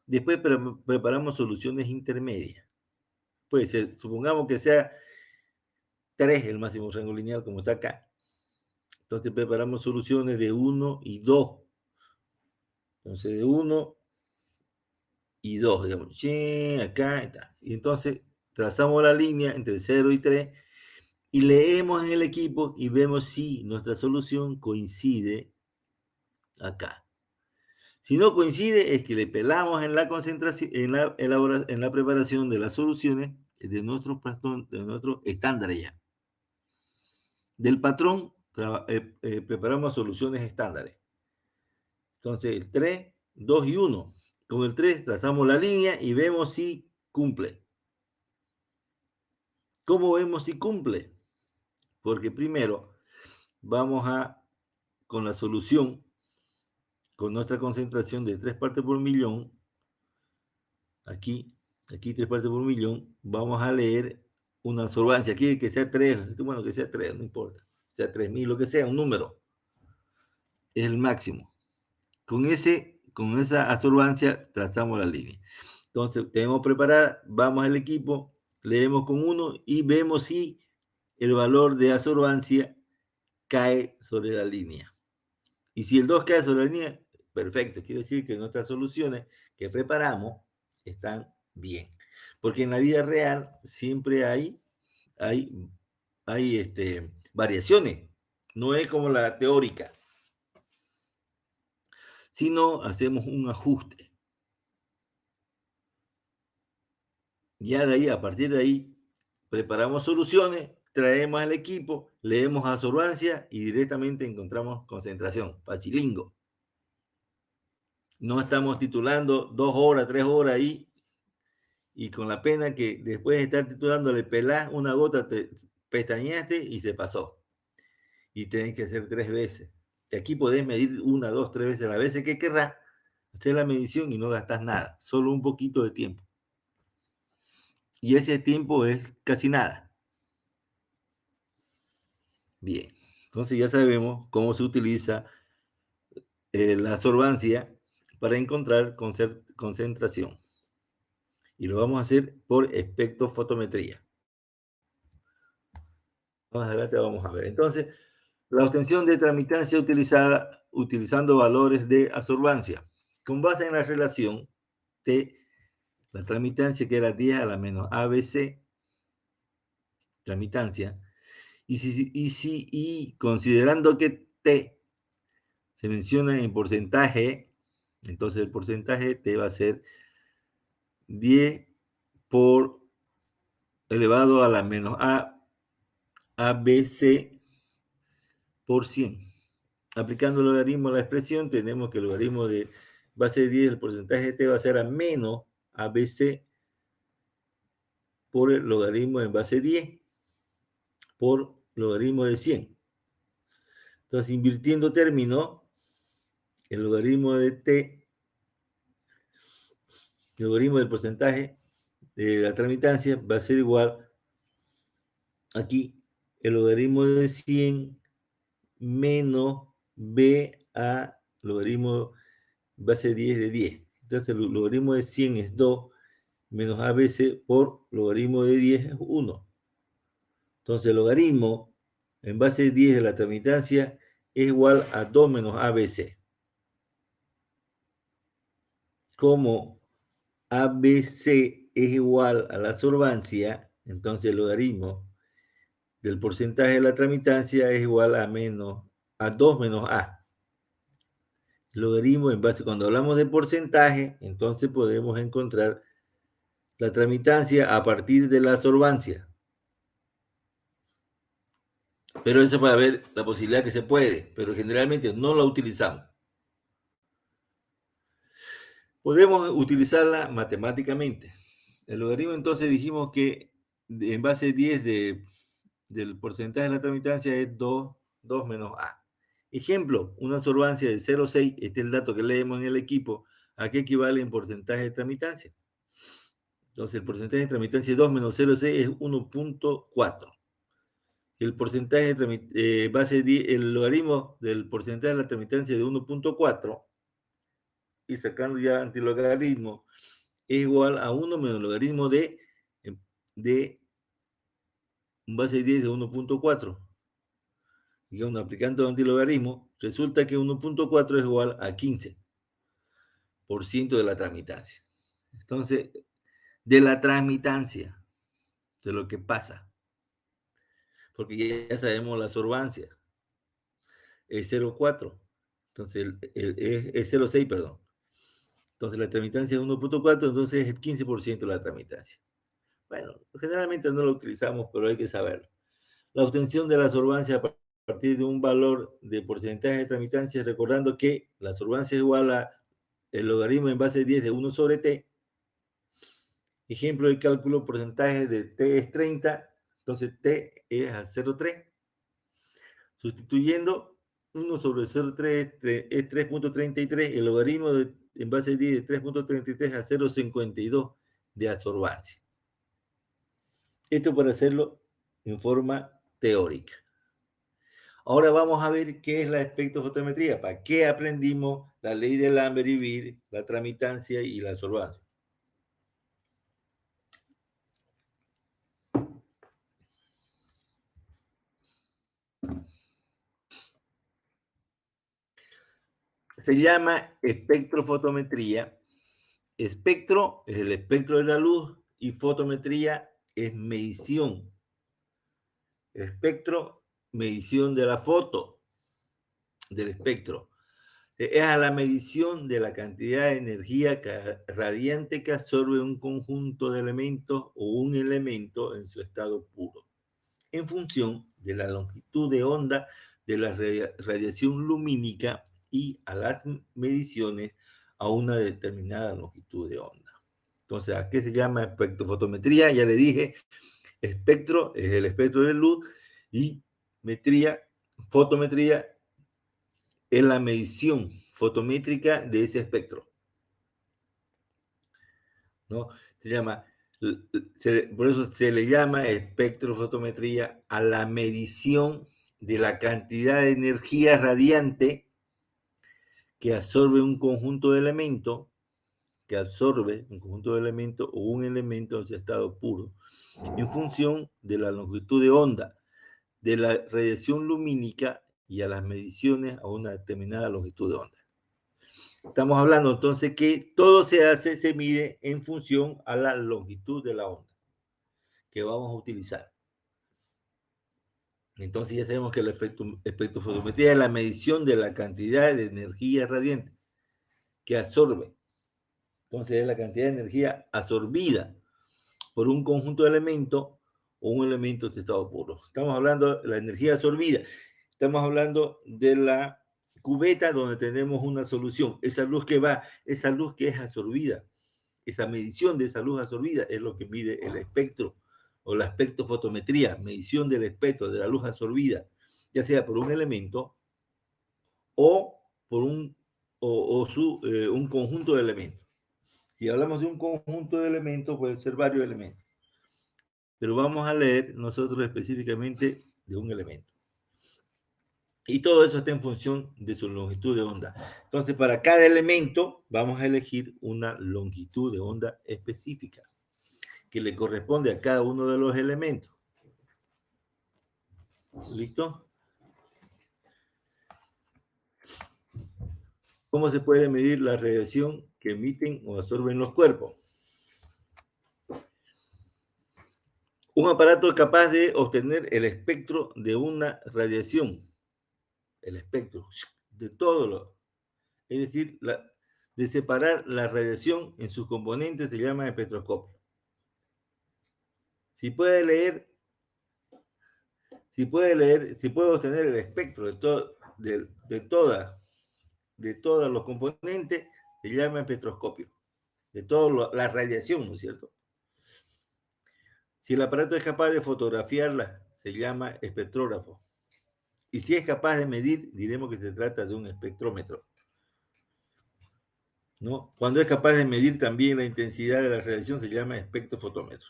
Después preparamos soluciones intermedias. Puede ser, supongamos que sea 3 el máximo rango lineal, como está acá. Entonces preparamos soluciones de 1 y 2. Entonces de 1 y 2, digamos. Acá está. Y entonces trazamos la línea entre 0 y 3 y leemos en el equipo y vemos si nuestra solución coincide acá. Si no coincide, es que le pelamos en la concentración, en la preparación de las soluciones de nuestros estándares ya. del patrón preparamos soluciones estándares. Entonces, el 3, 2 y 1. Con el 3 trazamos la línea y vemos si cumple. ¿Cómo vemos si cumple? Porque primero vamos con la solución, con nuestra concentración de 3 partes por millón, aquí 3 partes por millón, vamos a leer una absorbancia. Aquí que sea 3, bueno, que sea 3, no importa, sea 3000, lo que sea, un número, es el máximo. Con esa absorbancia trazamos la línea. Entonces, tenemos preparada, vamos al equipo, leemos con 1 y vemos si el valor de absorbancia cae sobre la línea. Y si el 2 cae sobre la línea, perfecto, quiere decir que nuestras soluciones que preparamos están bien. Porque en la vida real siempre hay variaciones. No es como la teórica, sino hacemos un ajuste. Ya de ahí, a partir de ahí, preparamos soluciones, traemos al equipo, leemos absorbancia y directamente encontramos concentración. Facilingo. No estamos titulando 2 horas, 3 horas ahí y con la pena que después de estar titulando le pelás una gota, te pestañeaste y se pasó. Y tenés que hacer 3 veces. Y aquí podés medir 1, 2, 3 veces las veces que querrás, hacer la medición y no gastás nada, solo un poquito de tiempo. Y ese tiempo es casi nada. Bien, entonces ya sabemos cómo se utiliza la absorbancia para encontrar concentración. Y lo vamos a hacer por espectrofotometría. Más adelante vamos a ver. Entonces, la obtención de tramitancia utilizada utilizando valores de absorbancia. Con base en la relación de la tramitancia, que era 10 a la menos ABC, tramitancia, y considerando que T se menciona en porcentaje, entonces el porcentaje T va a ser 10 por elevado a la menos ABC por 100. Aplicando el logaritmo a la expresión, tenemos que el logaritmo de base de 10, el porcentaje de T va a ser a menos ABC por el logaritmo en base 10 por logaritmo de 100. Entonces, invirtiendo término, el logaritmo de T, el logaritmo del porcentaje de la tramitancia va a ser igual aquí, el logaritmo de 100 menos B a logaritmo base 10 de 10. Entonces, el logaritmo de 100 es 2 menos ABC por logaritmo de 10 es 1. Entonces, el logaritmo en base de 10 de la tramitancia es igual a 2 menos ABC. Como ABC es igual a la absorbancia, entonces el logaritmo del porcentaje de la tramitancia es igual a 2 menos A. El logaritmo en base, cuando hablamos de porcentaje, entonces podemos encontrar la tramitancia a partir de la absorbancia. Pero eso para ver la posibilidad que se puede, pero generalmente no la utilizamos. Podemos utilizarla matemáticamente. El logaritmo entonces dijimos que en base 10 del porcentaje de la tramitancia es 2 menos A. Ejemplo, una absorbancia de 0,6, este es el dato que leemos en el equipo, ¿a qué equivale en porcentaje de tramitancia? Entonces el porcentaje de tramitancia de 2 menos 0,6 es 1.4. El porcentaje de base 10, el logaritmo del porcentaje de la tramitancia de 1.4 y sacando ya antilogaritmo es igual a 1 menos el logaritmo de base 10 de 1.4. Digamos, aplicando antilogaritmo, resulta que 1.4 es igual a 15% de la tramitancia. Entonces, de la tramitancia, de lo que pasa, porque ya sabemos la absorbancia, es 0,4, entonces es 0,6, perdón. Entonces la tramitancia es 1.4, entonces es el 15% de la tramitancia. Bueno, generalmente no lo utilizamos, pero hay que saberlo. la obtención de la absorbancia a partir de un valor de porcentaje de tramitancia, recordando que la absorbancia es igual a el logaritmo en base 10 de 1 sobre t. Ejemplo de cálculo, porcentaje de t es 30, entonces t es a 0,3. Sustituyendo 1 sobre 0,3 es 3.33, el logaritmo en base 10 de 3.33 a 0,52 de absorbancia. Esto para hacerlo en forma teórica. Ahora vamos a ver qué es la espectrofotometría. ¿Para qué aprendimos la ley de Lambert y Beer, la tramitancia y la absorbancia? Se llama espectrofotometría. Espectro es el espectro de la luz y fotometría es medición. Espectro, medición de la foto, del espectro. Es a la medición de la cantidad de energía radiante que absorbe un conjunto de elementos o un elemento en su estado puro, en función de la longitud de onda de la radiación lumínica y a las mediciones a una determinada longitud de onda. Entonces, ¿a qué se llama espectrofotometría? Ya le dije, espectro es el espectro de luz y metría, fotometría es la medición fotométrica de ese espectro, ¿no? Por eso se le llama espectrofotometría a la medición de la cantidad de energía radiante que absorbe un conjunto de elementos, o un elemento en su estado puro, en función de la longitud de onda, de la radiación lumínica y a las mediciones a una determinada longitud de onda. Estamos hablando entonces que todo se mide en función a la longitud de la onda que vamos a utilizar. Entonces ya sabemos que la espectrofotometría es la medición de la cantidad de energía radiante que absorbe. Entonces es la cantidad de energía absorbida por un conjunto de elementos o un elemento de estado puro. Estamos hablando de la energía absorbida. Estamos hablando de la cubeta donde tenemos una solución. Esa luz que va, esa luz que es absorbida, esa medición de esa luz absorbida es lo que mide el espectro o la espectrofotometría, medición del espectro de la luz absorbida, ya sea por un elemento o por un conjunto de elementos. Si hablamos de un conjunto de elementos, pueden ser varios elementos, pero vamos a leer nosotros específicamente de un elemento. Y todo eso está en función de su longitud de onda. Entonces, para cada elemento vamos a elegir una longitud de onda específica que le corresponde a cada uno de los elementos. ¿Listo? ¿Cómo se puede medir la radiación que emiten o absorben los cuerpos? Un aparato capaz de obtener el espectro de una radiación. El espectro de todo lo. Es decir, de separar la radiación en sus componentes se llama espectroscopio. Si puede obtener el espectro de todos los componentes, se llama espectroscopio. De toda la radiación, ¿no es cierto? Si el aparato es capaz de fotografiarla, se llama espectrógrafo. Y si es capaz de medir, diremos que se trata de un espectrómetro, ¿no? Cuando es capaz de medir también la intensidad de la radiación, se llama espectrofotómetro.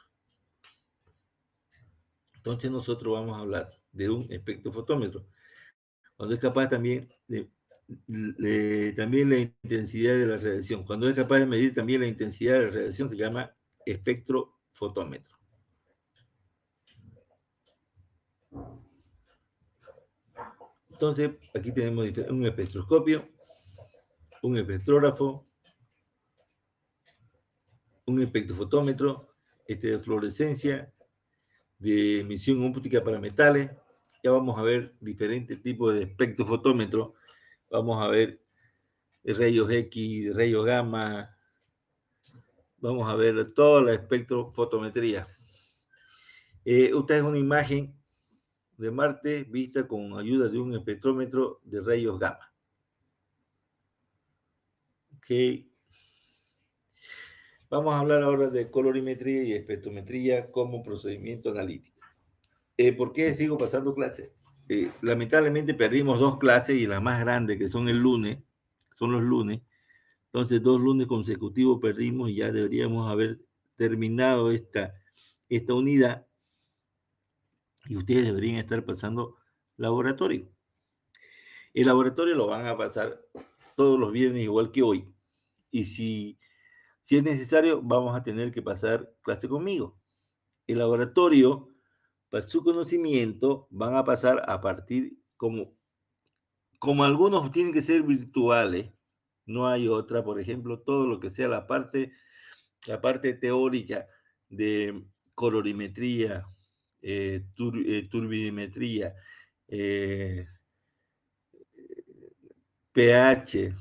Entonces nosotros vamos a hablar de un espectrofotómetro. Cuando es capaz también también la intensidad de la radiación. Cuando es capaz de medir también la intensidad de la radiación, se llama espectrofotómetro. Entonces, aquí tenemos un espectroscopio, un espectrógrafo, un espectrofotómetro, de fluorescencia, de emisión óptica para metales. Ya vamos a ver diferentes tipos de espectrofotómetros. Vamos a ver rayos X, rayos gamma. Vamos a ver toda la espectrofotometría. Esta es una imagen de Marte vista con ayuda de un espectrómetro de rayos gamma. Ok. Vamos a hablar ahora de colorimetría y espectrometría como procedimiento analítico. ¿Por qué sigo pasando clases? Lamentablemente perdimos 2 clases y las más grandes, que son los lunes. Entonces, 2 lunes consecutivos perdimos y ya deberíamos haber terminado esta unidad y ustedes deberían estar pasando laboratorio. El laboratorio lo van a pasar todos los viernes igual que hoy. Y si es necesario, vamos a tener que pasar clase conmigo. El laboratorio, para su conocimiento, van a pasar a partir como algunos tienen que ser virtuales, no hay otra, por ejemplo, todo lo que sea la parte teórica de colorimetría, turbidimetría, pH,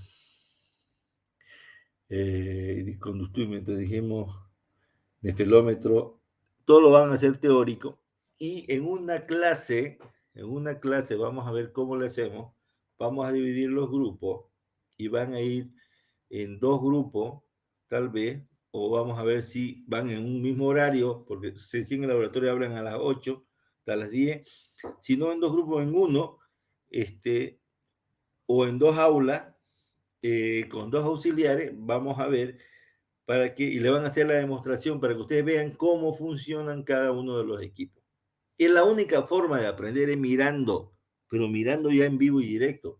conductímetro, dijimos, nefilómetro, todo lo van a hacer teórico y en una clase vamos a ver cómo le hacemos, vamos a dividir los grupos y van a ir en 2 grupos, tal vez, o vamos a ver si van en un mismo horario, porque si en el laboratorio hablan a las 8, hasta las 10, si no en 2 grupos, en uno, o en 2 aulas, con 2 auxiliares, vamos a ver y le van a hacer la demostración para que ustedes vean cómo funcionan cada uno de los equipos. Es la única forma de aprender es mirando, pero mirando ya en vivo y directo.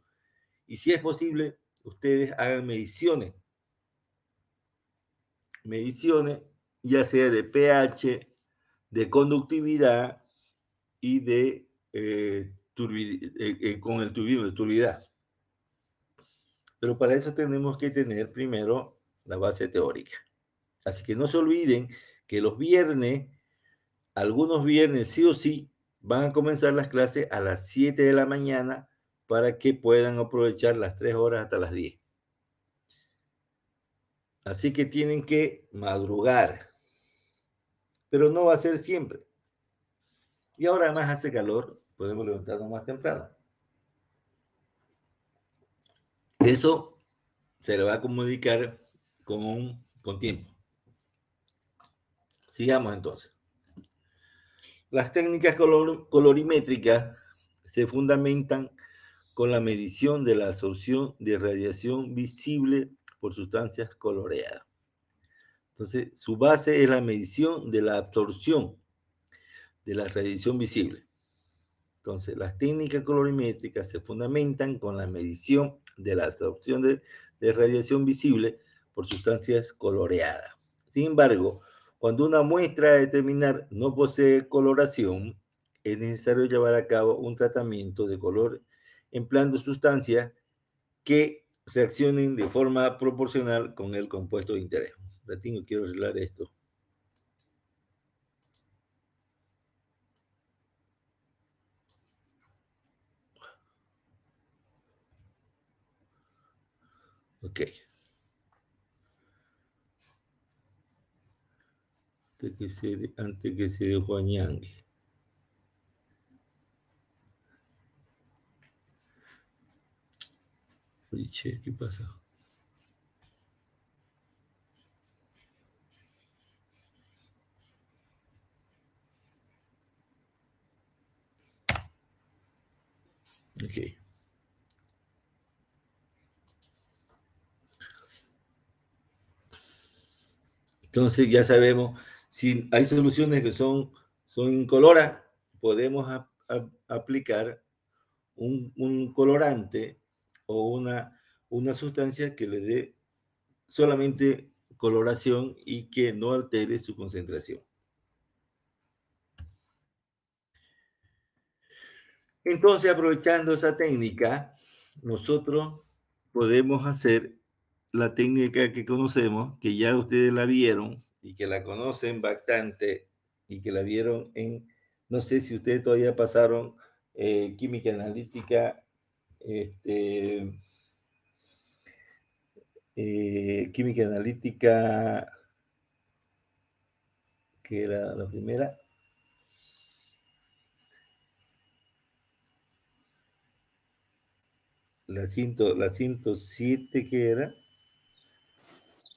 Y si es posible, ustedes hagan mediciones, ya sea de pH, de conductividad y con el turbímetro de turbidez. Pero para eso tenemos que tener primero la base teórica. Así que no se olviden que los viernes, algunos viernes sí o sí, van a comenzar las clases a las 7 de la mañana para que puedan aprovechar las 3 horas hasta las 10. Así que tienen que madrugar, pero no va a ser siempre. Y ahora además hace calor, podemos levantarnos más temprano. Eso se le va a comunicar con tiempo. Sigamos entonces. Las técnicas colorimétricas se fundamentan con la medición de la absorción de radiación visible por sustancias coloreadas. Entonces, su base es la medición de la absorción de la radiación visible. Entonces, las técnicas colorimétricas se fundamentan con la medición de la absorción de radiación visible por sustancias coloreadas. Sin embargo, cuando una muestra a determinar no posee coloración, es necesario llevar a cabo un tratamiento de color empleando sustancias que reaccionen de forma proporcional con el compuesto de interés. Ratito, quiero arreglar esto. Ok. Antes que se desguañangue. Oye, che, ¿qué pasa? Ok. Entonces ya sabemos, si hay soluciones que son incoloras, podemos aplicar un colorante o una sustancia que le dé solamente coloración y que no altere su concentración. Entonces, aprovechando esa técnica, nosotros podemos hacer la técnica que conocemos, que ya ustedes la vieron y que la conocen bastante y que la vieron no sé si ustedes todavía pasaron química analítica, química analítica, que era la primera. la 107 que era,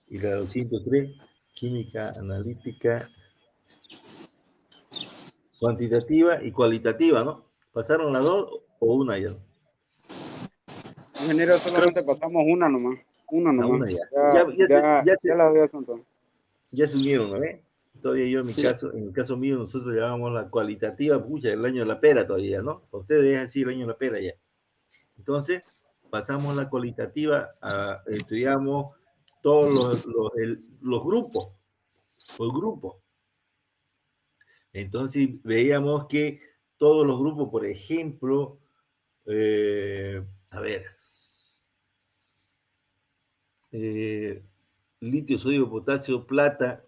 y la 203, química analítica, cuantitativa y cualitativa, ¿no? ¿Pasaron las dos o una ya? Ingeniero, solamente pasamos una nomás. A una ya. Ya la había contado. Ya se unieron, ¿no? Todavía yo en mi Sí. caso, en el caso mío, nosotros llamábamos la cualitativa, pucha, el año de la pera todavía, ¿no? Para ustedes es así el año de la pera ya. Entonces, pasamos la cualitativa, estudiamos todos los grupos, por grupo. Entonces, veíamos que todos los grupos, por ejemplo, a ver, litio, sodio, potasio, plata,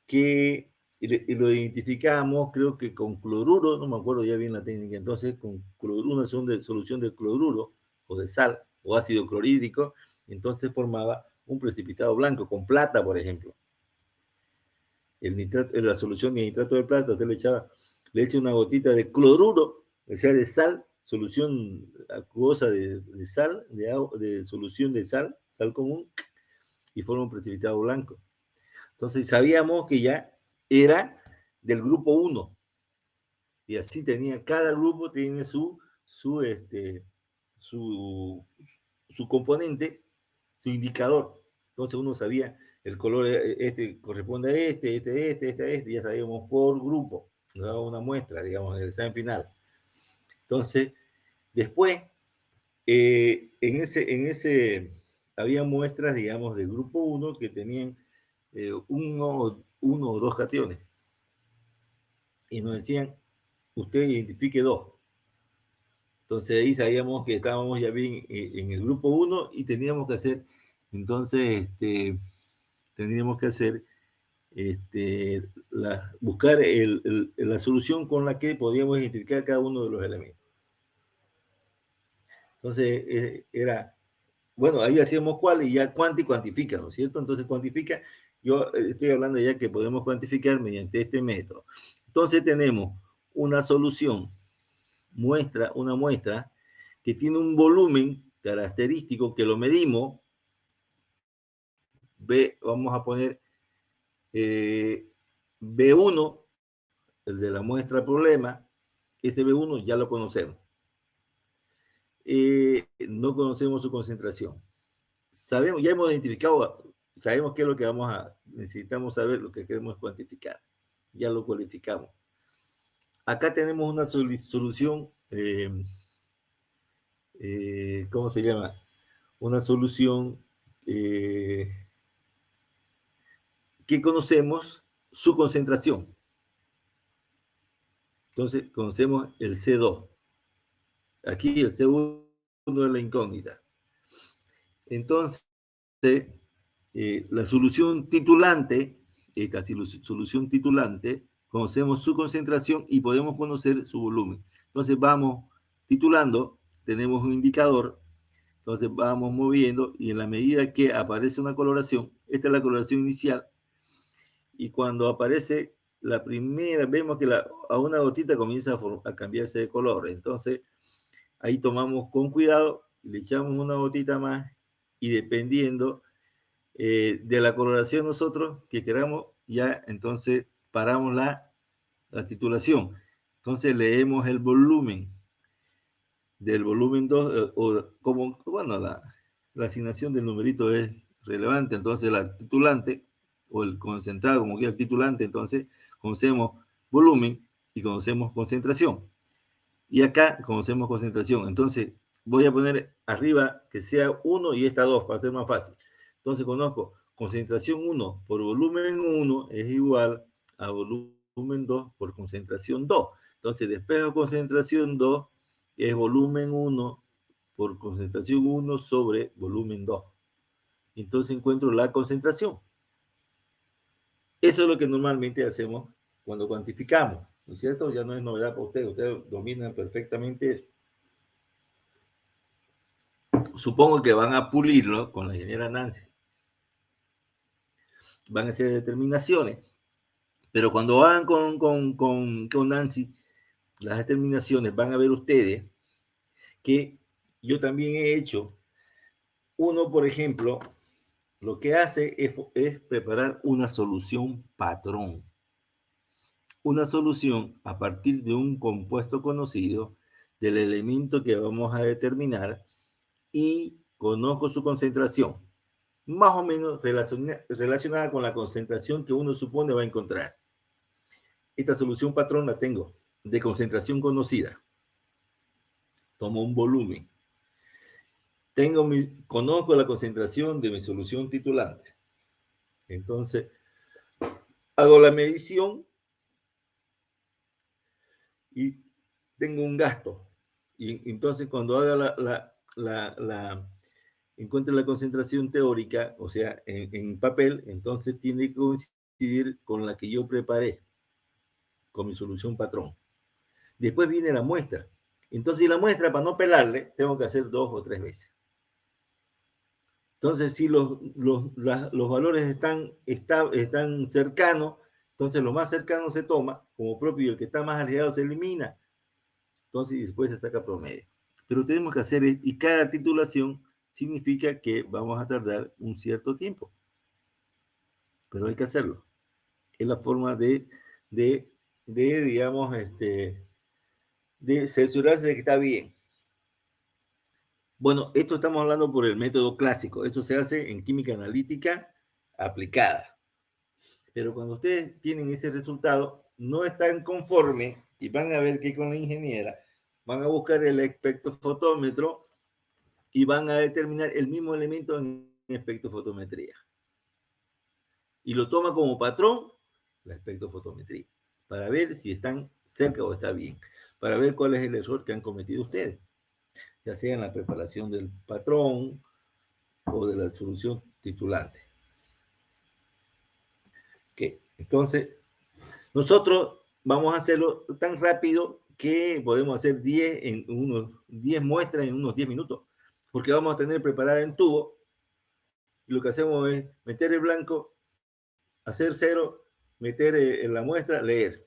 que lo identificamos, creo que con cloruro, no me acuerdo ya bien la técnica, entonces con cloruro, una solución de cloruro o de sal o ácido clorhídrico, entonces formaba un precipitado blanco con plata, por ejemplo. La solución de nitrato de plata, usted le echa una gotita de cloruro, o sea, de sal, solución acuosa de sal, de solución de sal común, y forma un precipitado blanco. Entonces sabíamos que ya era del grupo 1. Y así cada grupo tiene su componente, su indicador. Entonces uno sabía el color, este corresponde a este, y ya sabíamos por grupo. Nos daba una muestra, digamos, en el examen final. Entonces, después, en ese había muestras, digamos, del grupo 1 que tenían uno o dos cationes. Y nos decían, usted identifique dos. Entonces ahí sabíamos que estábamos ya bien en el grupo 1 y teníamos que hacer, entonces, tendríamos que hacer, buscar la solución con la que podíamos identificar cada uno de los elementos. Entonces, bueno, ahí hacíamos cuál y ya cuantifica, ¿no es cierto? Entonces cuantifica, yo estoy hablando ya que podemos cuantificar mediante este método. Entonces tenemos una solución, una muestra que tiene un volumen característico que lo medimos. Vamos a poner B1, el de la muestra problema. Ese B1 ya lo conocemos. No conocemos su concentración. Ya hemos identificado, sabemos qué es lo que necesitamos saber, lo que queremos cuantificar. Ya lo cualificamos. Acá tenemos una solución, ¿cómo se llama? Una solución que conocemos su concentración. Entonces, conocemos el C2. Aquí el C1 es la incógnita. Entonces, la solución titulante, esta solución titulante, conocemos su concentración y podemos conocer su volumen. Entonces vamos titulando, tenemos un indicador, entonces vamos moviendo y en la medida que aparece una coloración, esta es la coloración inicial, y cuando aparece la primera, vemos que a una gotita comienza a cambiarse de color. Entonces ahí tomamos con cuidado, le echamos una gotita más y dependiendo de la coloración nosotros que queramos, ya entonces paramos la titulación. Entonces leemos el volumen del volumen 2, bueno, la asignación del numerito es relevante, entonces la titulante o el concentrado, como quiera el titulante, entonces conocemos volumen y conocemos concentración. Y acá conocemos concentración. Entonces voy a poner arriba que sea 1 y esta 2 para hacer más fácil. Entonces conozco concentración 1 por volumen 1 es igual a volumen 2 por concentración 2. Entonces despejo concentración 2 es volumen 1 por concentración 1 sobre volumen 2. Entonces encuentro la concentración. Eso es lo que normalmente hacemos cuando cuantificamos, ¿no es cierto? Ya no es novedad para ustedes, ustedes dominan perfectamente eso. Supongo que van a pulirlo con la ingeniera Nancy. Van a hacer determinaciones, pero cuando van con Nancy, las determinaciones van a ver ustedes que yo también he hecho. Uno, por ejemplo, lo que hace es preparar una solución patrón. Una solución a partir de un compuesto conocido, del elemento que vamos a determinar, y conozco su concentración, más o menos relacionada con la concentración que uno supone va a encontrar. Esta solución patrón la tengo de concentración conocida. Tomo un volumen. Conozco la concentración de mi solución titulante. Entonces, hago la medición y tengo un gasto. Y entonces, cuando haga encuentre la concentración teórica, o sea, en papel, entonces tiene que coincidir con la que yo preparé, con mi solución patrón. Después viene la muestra. Entonces, la muestra, para no pelarle, tengo que hacer 2 o 3 veces. Entonces, si los valores están cercanos, entonces lo más cercano se toma como propio y el que está más alejado se elimina. Entonces, después se saca promedio. Pero tenemos que hacer, y cada titulación significa que vamos a tardar un cierto tiempo. Pero hay que hacerlo. Es la forma digamos, de cerciorarse de que está bien. Bueno, esto estamos hablando por el método clásico. Esto se hace en química analítica aplicada. Pero cuando ustedes tienen ese resultado, no están conformes y van a ver que con la ingeniera van a buscar el espectrofotómetro y van a determinar el mismo elemento en espectrofotometría. Y lo toma como patrón la espectrofotometría para ver si están cerca o está bien, para ver cuál es el error que han cometido ustedes, ya sea en la preparación del patrón o de la solución titulante. Okay. Entonces, nosotros vamos a hacerlo tan rápido que podemos hacer 10 muestras en unos 10 minutos, porque vamos a tener preparada en tubo, y lo que hacemos es meter el blanco, hacer 0, meter en la muestra, leer.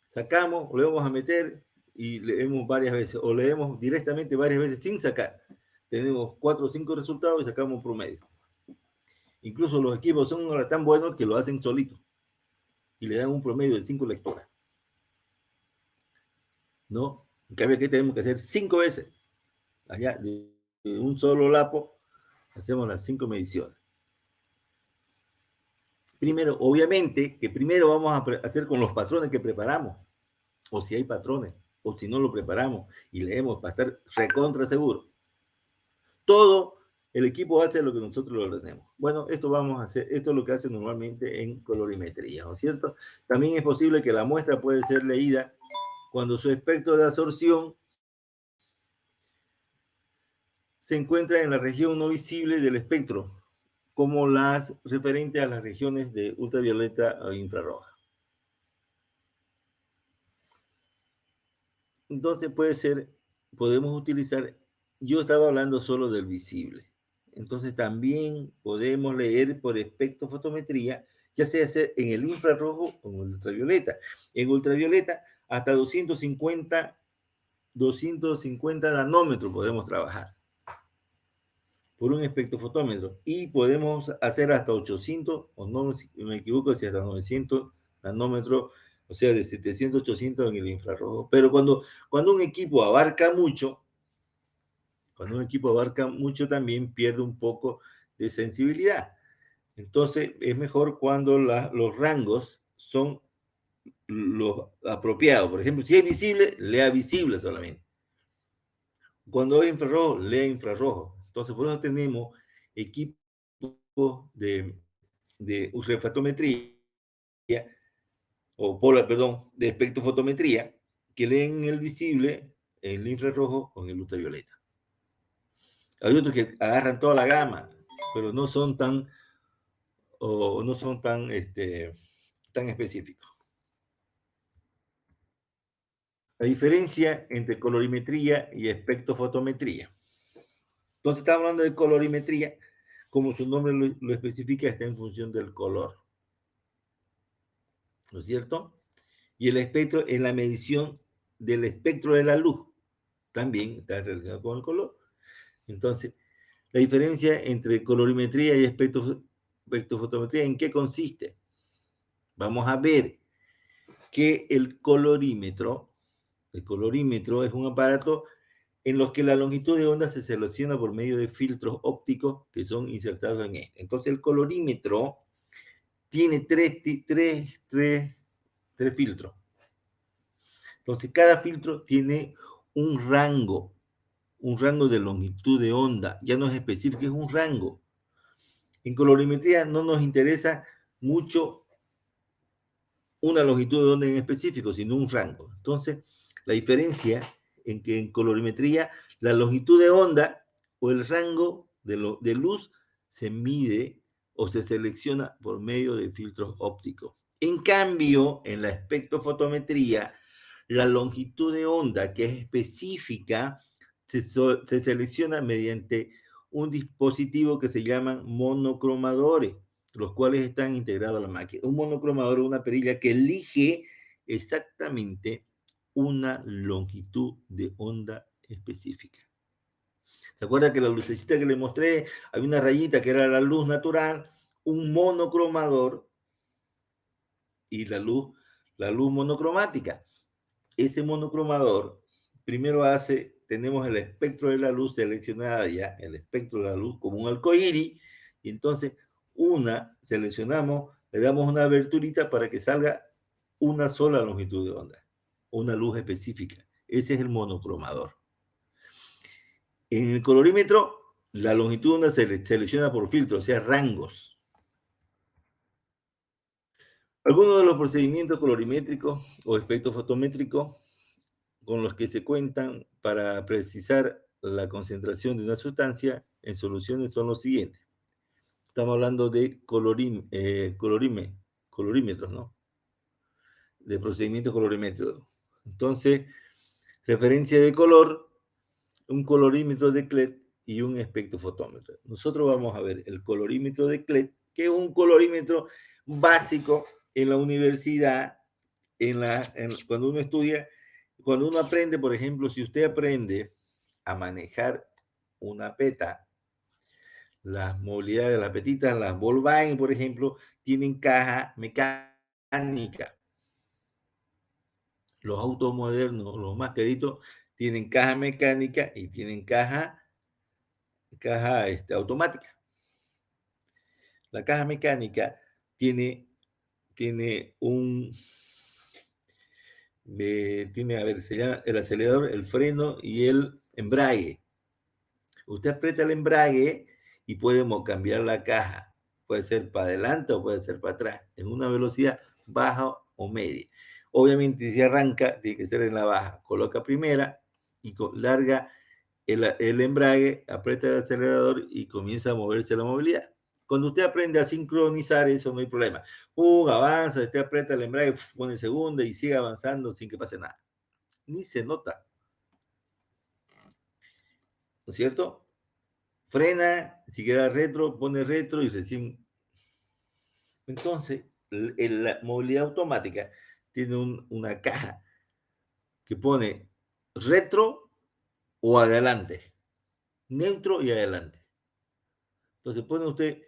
Sacamos, volvemos a meter y leemos varias veces, o leemos directamente varias veces sin sacar. Tenemos 4 o 5 resultados y sacamos un promedio. Incluso los equipos son tan buenos que lo hacen solitos y le dan un promedio de 5 lecturas. ¿No? En cambio, aquí tenemos que hacer 5 veces. Allá, de un solo lapo, hacemos las 5 mediciones. Primero, obviamente, que primero vamos a hacer con los patrones que preparamos, o si hay patrones, o si no lo preparamos y leemos para estar recontra seguro. Todo el equipo hace lo que nosotros lo ordenemos. Bueno, esto vamos a hacer, esto es lo que hace normalmente en colorimetría, ¿no es cierto? También es posible que la muestra puede ser leída cuando su espectro de absorción se encuentra en la región no visible del espectro, como las referentes a las regiones de ultravioleta o infrarroja. Entonces podemos utilizar, yo estaba hablando solo del visible. Entonces también podemos leer por espectrofotometría, ya sea en el infrarrojo o en el ultravioleta. En ultravioleta hasta 250 nanómetros podemos trabajar por un espectrofotómetro, y podemos hacer hasta 800, o no me equivoco, si hasta 900 nanómetros, o sea, de 700 a 800 en el infrarrojo. Pero cuando un equipo abarca mucho, también pierde un poco de sensibilidad. Entonces, es mejor cuando los rangos son los apropiados. Por ejemplo, si es visible, lea visible solamente. Cuando es infrarrojo, lea infrarrojo. Entonces, por eso tenemos equipos de refractometría, de espectrofotometría, que leen el visible, el infrarrojo o en el ultravioleta. Hay otros que agarran toda la gama, pero no son tan específicos. La diferencia entre colorimetría y espectrofotometría. Entonces, estamos hablando de colorimetría, como su nombre lo especifica, está en función del color. ¿No es cierto? Y el espectro es la medición del espectro de la luz, también está relacionado con el color. Entonces, la diferencia entre colorimetría y espectrofotometría, ¿en qué consiste? Vamos a ver que el colorímetro es un aparato en los que la longitud de onda se selecciona por medio de filtros ópticos que son insertados en él. Entonces, el colorímetro tiene tres filtros. Entonces, cada filtro tiene un rango de longitud de onda. Ya no es específico, es un rango. En colorimetría no nos interesa mucho una longitud de onda en específico, sino un rango. Entonces, la diferencia en que en colorimetría la longitud de onda o el rango de luz se mide o se selecciona por medio de filtros ópticos. En cambio, en la espectrofotometría, la longitud de onda que es específica se selecciona mediante un dispositivo que se llaman monocromadores, los cuales están integrados a la máquina. Un monocromador es una perilla que elige exactamente una longitud de onda específica. ¿Se acuerda que la lucecita que le mostré, hay una rayita que era la luz natural, un monocromador y la luz monocromática? Ese monocromador primero tenemos el espectro de la luz seleccionada ya, el espectro de la luz como un arcoíris, y entonces seleccionamos, le damos una aberturita para que salga una sola longitud de onda, una luz específica. Ese es el monocromador. En el colorímetro, la longitud de onda se selecciona por filtro, o sea, rangos. Algunos de los procedimientos colorimétricos o espectrofotométricos con los que se cuentan para precisar la concentración de una sustancia en soluciones son los siguientes. Estamos hablando de colorímetros, ¿no? De procedimientos colorimétricos. Entonces, referencia de color, un colorímetro de CLED y un espectrofotómetro. Nosotros vamos a ver el colorímetro de CLED, que es un colorímetro básico en la universidad, cuando uno estudia. Cuando uno aprende, por ejemplo, si usted aprende a manejar una peta, las movilidades de las petitas, las Volkswagen, por ejemplo, tienen caja mecánica. Los autos modernos, los más queridos, tienen caja mecánica y tienen caja automática. La caja mecánica tiene a ver, se llama el acelerador, el freno y el embrague. Usted aprieta el embrague y puede cambiar la caja. Puede ser para adelante o puede ser para atrás, en una velocidad baja o media. Obviamente, si arranca, tiene que ser en la baja. Coloca primera y larga el embrague, aprieta el acelerador y comienza a moverse la movilidad. Cuando usted aprende a sincronizar eso, no hay problema. Avanza, usted aprieta el embrague, pone segunda y sigue avanzando sin que pase nada. Ni se nota. ¿No es cierto? Frena, si queda retro, pone retro y recién. Entonces, la movilidad automática tiene una caja que pone retro o adelante, neutro y adelante. Entonces pone usted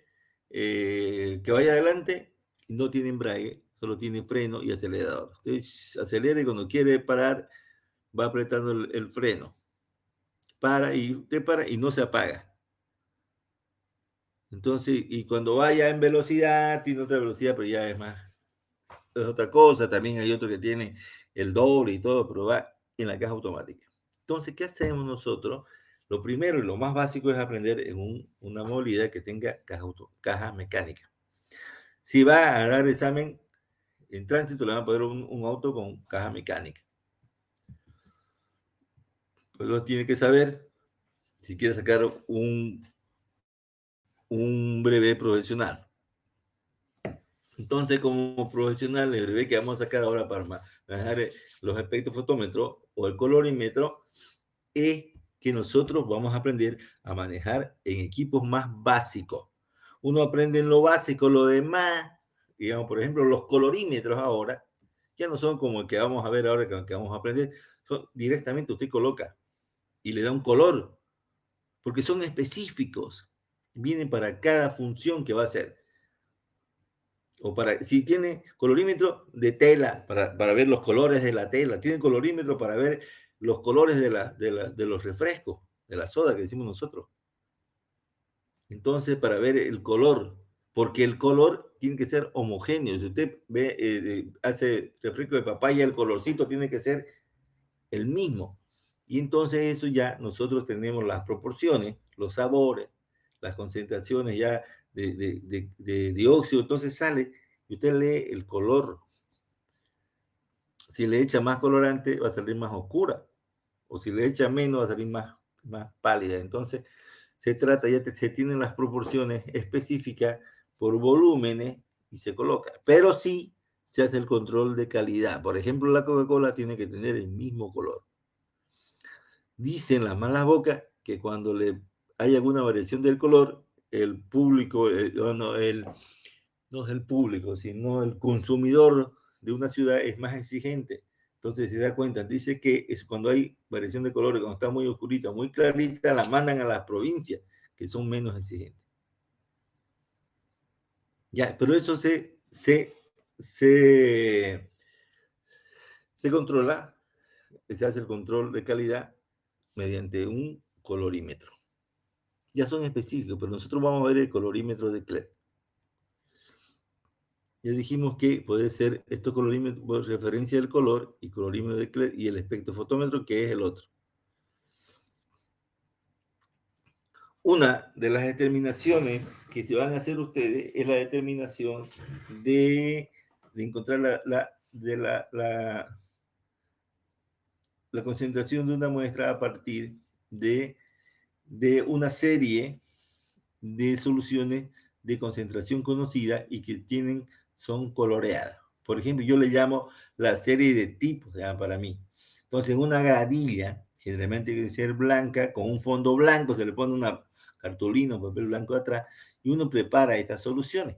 que vaya adelante, no tiene embrague, solo tiene freno y acelerador. Usted acelera y cuando quiere parar, va apretando el freno. Usted para y no se apaga. Entonces, y cuando vaya en velocidad, tiene otra velocidad, pero ya es otra cosa. También hay otro que tiene el doble y todo, pero va en la caja automática. Entonces, ¿qué hacemos nosotros? Lo primero y lo más básico es aprender en una movilidad que tenga caja mecánica. Si va a dar examen en tránsito, le van a poner un auto con caja mecánica. Luego tiene que saber, si quiere sacar un brevet profesional. Entonces, como profesional, el brevet que vamos a sacar ahora para manejar los espectrofotómetros o el colorímetro es que nosotros vamos a aprender a manejar en equipos más básicos. Uno aprende en lo básico, lo demás, digamos, por ejemplo, los colorímetros ahora, ya no son como el que vamos a ver ahora, que vamos a aprender, directamente usted coloca y le da un color, porque son específicos, vienen para cada función que va a hacer. O para, si tiene colorímetro de tela, para ver los colores de la tela, tiene colorímetro para ver los colores de los refrescos, de la soda que decimos nosotros. Entonces, para ver el color, porque el color tiene que ser homogéneo. Si usted ve, hace refresco de papaya, el colorcito tiene que ser el mismo. Y entonces eso ya nosotros tenemos las proporciones, los sabores, las concentraciones ya de dióxido, entonces sale y usted lee el color. Si le echa más colorante va a salir más oscura, o si le echa menos va a salir más pálida. Entonces se trata, se tienen las proporciones específicas por volúmenes y se coloca, pero sí se hace el control de calidad. Por ejemplo, la Coca-Cola tiene que tener el mismo color. Dicen las malas bocas que cuando hay alguna variación del color, el público, no es el público, sino el consumidor de una ciudad es más exigente. Entonces se da cuenta, dice que es cuando hay variación de colores, cuando está muy oscurita, muy clarita, la mandan a las provincias, que son menos exigentes. Ya, pero eso se controla, se hace el control de calidad mediante un colorímetro. Ya son específicos, pero nosotros vamos a ver el colorímetro de Kleck. Ya dijimos que puede ser estos colorímetros por referencia del color y colorímetro de Kleck y el espectrofotómetro, que es el otro. Una de las determinaciones que se van a hacer ustedes es la determinación de encontrar la concentración de una muestra a partir de una serie de soluciones de concentración conocida y que son coloreadas. Por ejemplo, yo le llamo la serie de tipos, para mí. Entonces, una granilla, generalmente debe ser blanca, con un fondo blanco, se le pone una cartulina, un papel blanco atrás, y uno prepara estas soluciones.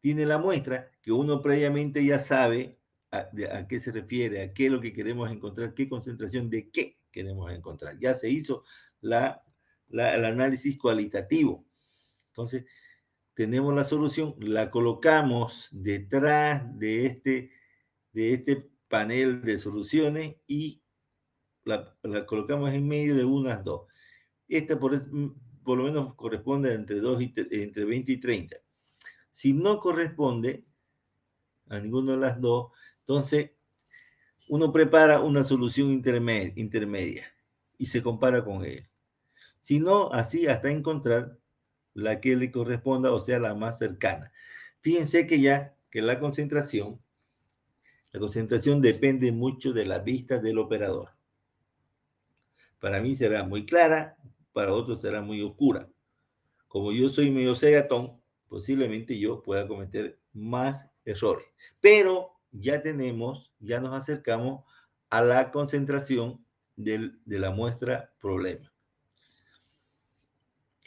Tiene la muestra que uno previamente ya sabe a qué se refiere, a qué es lo que queremos encontrar, qué concentración de qué queremos encontrar. Ya se hizo el análisis cualitativo. Entonces, tenemos la solución, la colocamos detrás de este panel de soluciones y la colocamos en medio de unas dos. Esta por lo menos corresponde entre 20 y 30. Si no corresponde a ninguna de las dos, entonces uno prepara una solución intermedia y se compara con ella. Si no, así hasta encontrar la que le corresponda, o sea, la más cercana. Fíjense que la concentración depende mucho de la vista del operador. Para mí será muy clara, para otros será muy oscura. Como yo soy medio cegatón, posiblemente yo pueda cometer más errores. Pero ya nos acercamos a la concentración de la muestra problema.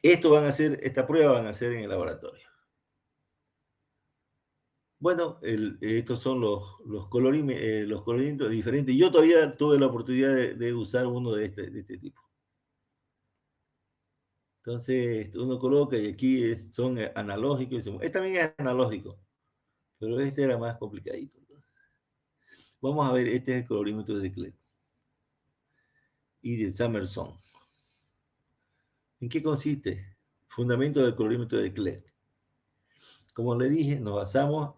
Esta prueba van a hacer en el laboratorio. Bueno, estos son los colorímetros diferentes. Yo todavía tuve la oportunidad de usar uno de este tipo. Entonces, uno coloca y aquí son analógicos. Este también es analógico, pero este era más complicadito. Vamos a ver, este es el colorímetro de Kleck y de Summerson. ¿En qué consiste? Fundamento del colorímetro de Kleck. Como le dije, nos basamos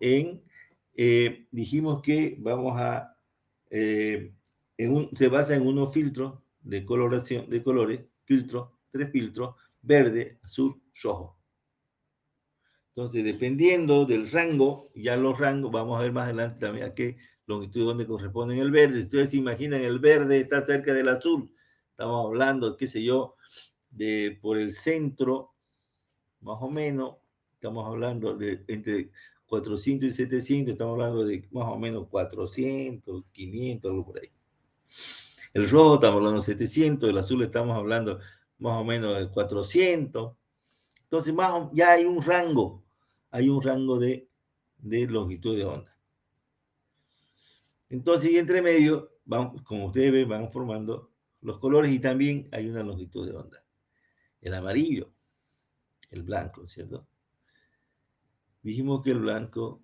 dijimos que vamos a, se basa en unos filtros de coloración, de colores, tres filtros, verde, azul, rojo. Entonces, dependiendo del rango, ya los rangos, vamos a ver más adelante también a qué longitud donde corresponden el verde. Si ustedes se imaginan, el verde está cerca del azul. Estamos hablando, qué sé yo, por el centro, más o menos, estamos hablando de entre 400 y 700, estamos hablando de más o menos 400, 500, algo por ahí. El rojo estamos hablando de 700, el azul estamos hablando más o menos de 400. Entonces, ya hay un rango de longitud de onda. Entonces, y entre medio, como ustedes ven, van formando los colores y también hay una longitud de onda. El amarillo, el blanco, ¿cierto? Dijimos que el blanco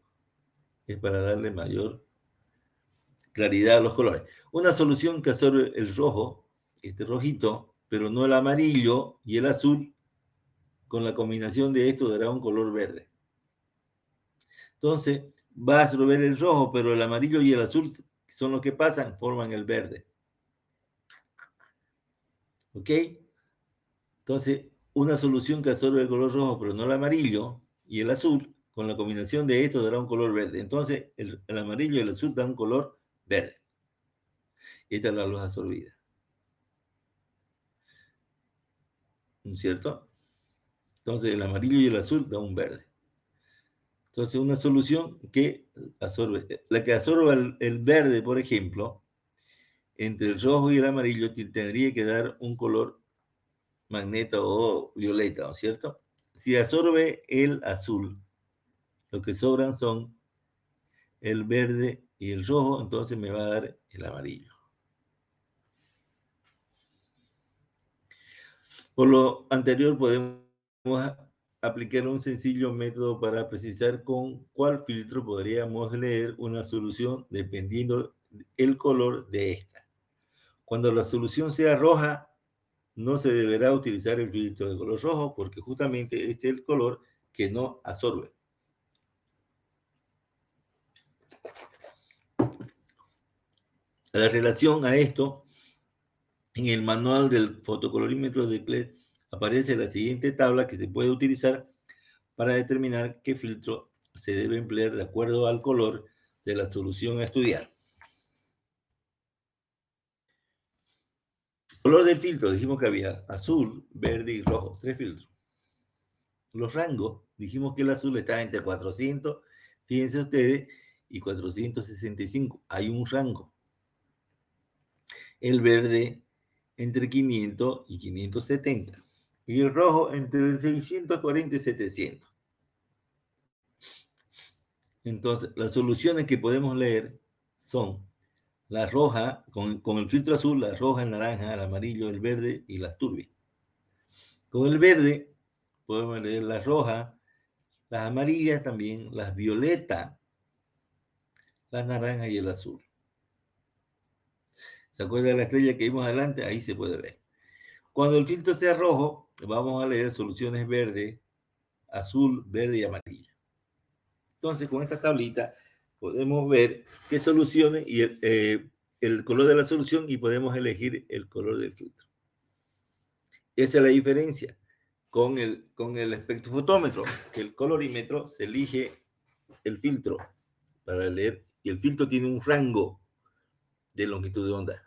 es para darle mayor claridad a los colores. Una solución que absorbe el rojo, este rojito, pero no el amarillo y el azul, con la combinación de esto dará un color verde. Entonces, va a absorber el rojo, pero el amarillo y el azul son los que pasan, forman el verde. ¿Ok? Entonces, una solución que absorbe el color rojo, pero no el amarillo y el azul, con la combinación de esto dará un color verde. Entonces, el amarillo y el azul dan un color verde. Esta es la luz absorbida. ¿No es cierto? Entonces, el amarillo y el azul dan un verde. Entonces, una solución que absorbe, la que absorba el verde, por ejemplo, entre el rojo y el amarillo tendría que dar un color magneto o violeta, ¿no es cierto? Si absorbe el azul, lo que sobran son el verde y el rojo, entonces me va a dar el amarillo. Por lo anterior podemos aplicar un sencillo método para precisar con cuál filtro podríamos leer una solución dependiendo el color de esta. Cuando la solución sea roja, no se deberá utilizar el filtro de color rojo porque justamente este es el color que no absorbe. La relación a esto, en el manual del fotocolorímetro de CLED aparece la siguiente tabla que se puede utilizar para determinar qué filtro se debe emplear de acuerdo al color de la solución a estudiar. Color del filtro, dijimos que había azul, verde y rojo, 3 filtros. Los rangos, dijimos que el azul está entre 400, fíjense ustedes, y 465. Hay un rango. El verde entre 500 y 570. Y el rojo entre 640 y 700. Entonces, las soluciones que podemos leer son la roja, con el filtro azul, la roja, el naranja, el amarillo, el verde y las turbias. Con el verde podemos leer la roja, las amarillas también, las violetas, las naranjas y el azul. ¿Se acuerdan de la estrella que vimos adelante? Ahí se puede ver. Cuando el filtro sea rojo, vamos a leer soluciones verde, azul, verde y amarilla. Entonces, con esta tablita podemos ver qué soluciones y el color de la solución y podemos elegir el color del filtro. Esa es la diferencia con el espectrofotómetro, que el colorímetro se elige el filtro para leer y el filtro tiene un rango de longitud de onda.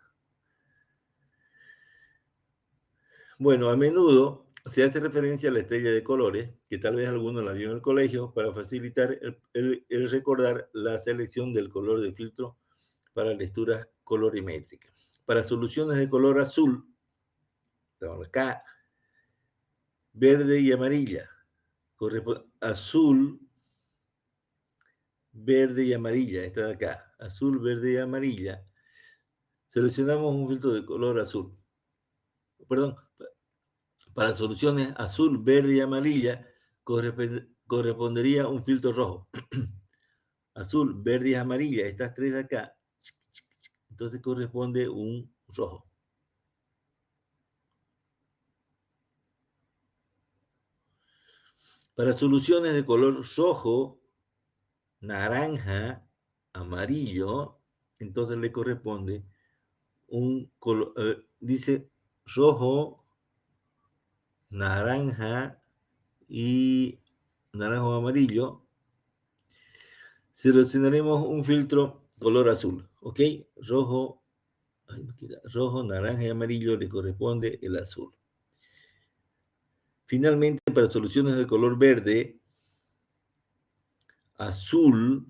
Bueno, a menudo se hace referencia a la estrella de colores, que tal vez algunos la vieron en el colegio, para facilitar el recordar la selección del color de filtro para lecturas colorimétricas. Para soluciones de color azul, estamos acá, verde y amarilla. Azul, verde y amarilla, está de acá. Azul, verde y amarilla. Seleccionamos un filtro de color azul. Perdón, para soluciones azul, verde y amarilla correspondería un filtro rojo. Azul, verde y amarilla, estas tres de acá, entonces corresponde un rojo. Para soluciones de color rojo, naranja, amarillo, entonces le corresponde un color, dice rojo, naranja y naranja o amarillo. Seleccionaremos un filtro color azul, ¿ok? Rojo, naranja y amarillo le corresponde el azul. Finalmente, para soluciones de color verde, azul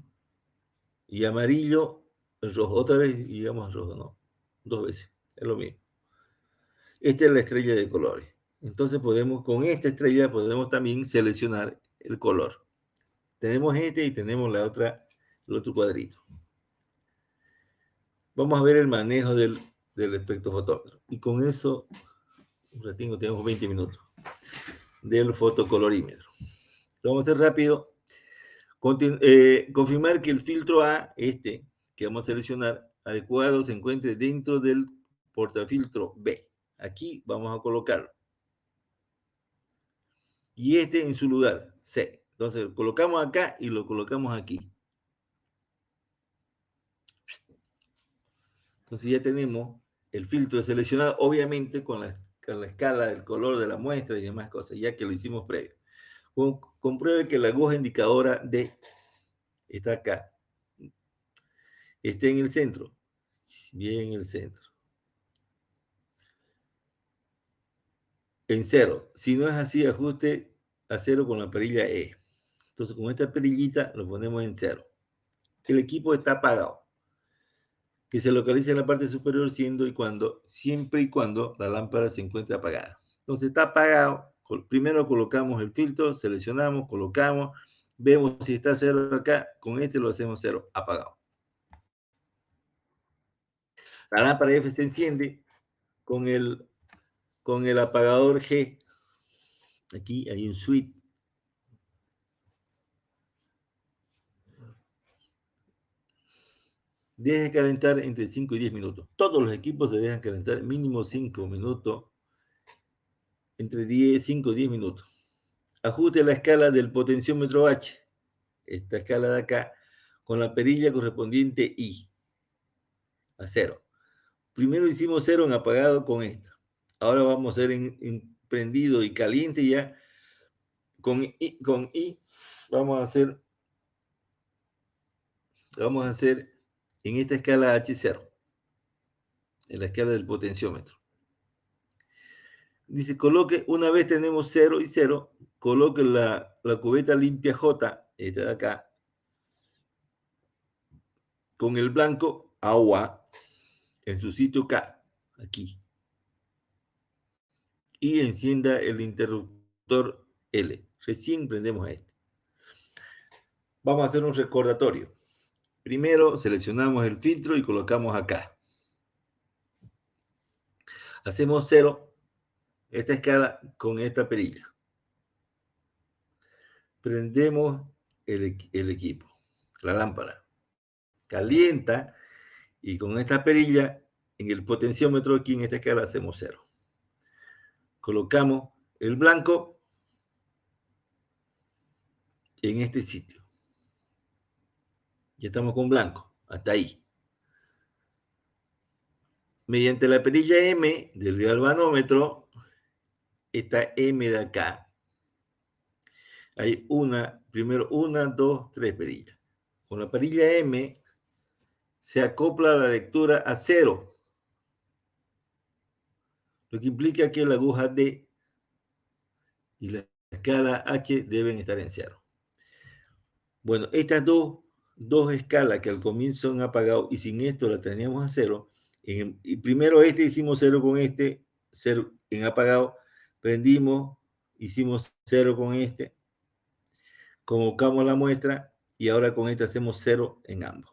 y amarillo, rojo. Otra vez, digamos rojo, ¿no? 2 veces, es lo mismo. Esta es la estrella de colores. Entonces con esta estrella podemos también seleccionar el color. Tenemos este y tenemos el otro cuadrito. Vamos a ver el manejo del del espectrofotómetro. Y con eso, un ratito, tenemos 20 minutos del fotocolorímetro. Lo vamos a hacer rápido. Confirmar que el filtro A, que vamos a seleccionar, adecuado, se encuentre dentro del portafiltro B. Aquí vamos a colocarlo. Y en su lugar, C. Entonces, lo colocamos acá y lo colocamos aquí. Entonces ya tenemos el filtro seleccionado, obviamente con la escala del color de la muestra y demás cosas, ya que lo hicimos previo. Compruebe que la aguja indicadora D está acá. Esté en el centro. Bien en el centro. En 0. Si no es así, ajuste a 0 con la perilla E. Entonces, con esta perillita lo ponemos en 0. El equipo está apagado. Que se localice en la parte superior siempre y cuando la lámpara se encuentre apagada. Entonces, está apagado. Primero colocamos el filtro, seleccionamos, colocamos, vemos si está 0 acá. Con lo hacemos 0, apagado. La lámpara F se enciende con el apagador G. Aquí hay un switch. Deje calentar entre 5 y 10 minutos. Todos los equipos se dejan calentar mínimo 5 minutos, entre 5 y 10 minutos. Ajuste la escala del potenciómetro H, esta escala de acá, con la perilla correspondiente I, a 0. Primero hicimos 0 en apagado con esta. Ahora vamos a hacer en prendido y caliente ya. Con I vamos a hacer en esta escala H0, en la escala del potenciómetro. Dice, coloque, una vez tenemos 0 y 0, coloque la cubeta limpia J, esta de acá, con el blanco agua en su sitio K, aquí. Y encienda el interruptor L. Recién prendemos este. Vamos a hacer un recordatorio. Primero seleccionamos el filtro y colocamos acá. Hacemos 0, esta escala con esta perilla. Prendemos el equipo, la lámpara. Calienta y con esta perilla en el potenciómetro aquí en esta escala hacemos 0. Colocamos el blanco en este sitio. Ya estamos con blanco, hasta ahí. Mediante la perilla M del galvanómetro, esta M de acá, hay primero 1, 2, 3 perillas. Con la perilla M se acopla la lectura a 0, lo que implica que la aguja D y la escala H deben estar en 0. Bueno, estas dos escalas que al comienzo han apagado y sin esto la teníamos a 0, y primero hicimos 0 con 0 en apagado, prendimos, hicimos 0 con convocamos la muestra y ahora con hacemos 0 en ambos.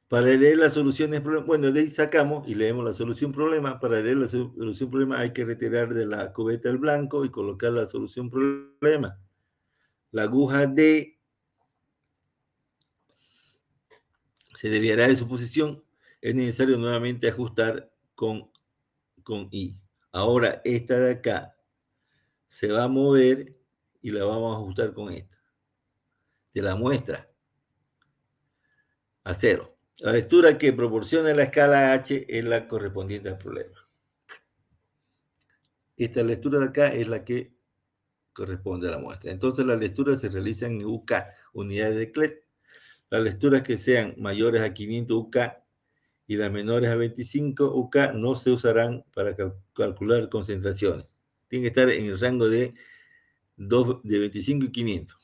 Para leer las soluciones, bueno, de ahí sacamos y leemos la solución problema. Para leer la solución problema hay que retirar de la cubeta el blanco y colocar la solución problema. La aguja D se desviará de su posición. Es necesario nuevamente ajustar con I. Ahora esta de acá se va a mover y la vamos a ajustar con esta. De la muestra a 0. La lectura que proporciona la escala H es la correspondiente al problema. Esta lectura de acá es la que corresponde a la muestra. Entonces las lecturas se realizan en UK, unidades de CLET. Las lecturas que sean mayores a 500 UK y las menores a 25 UK no se usarán para calcular concentraciones. Tiene que estar en el rango de 25 y 500.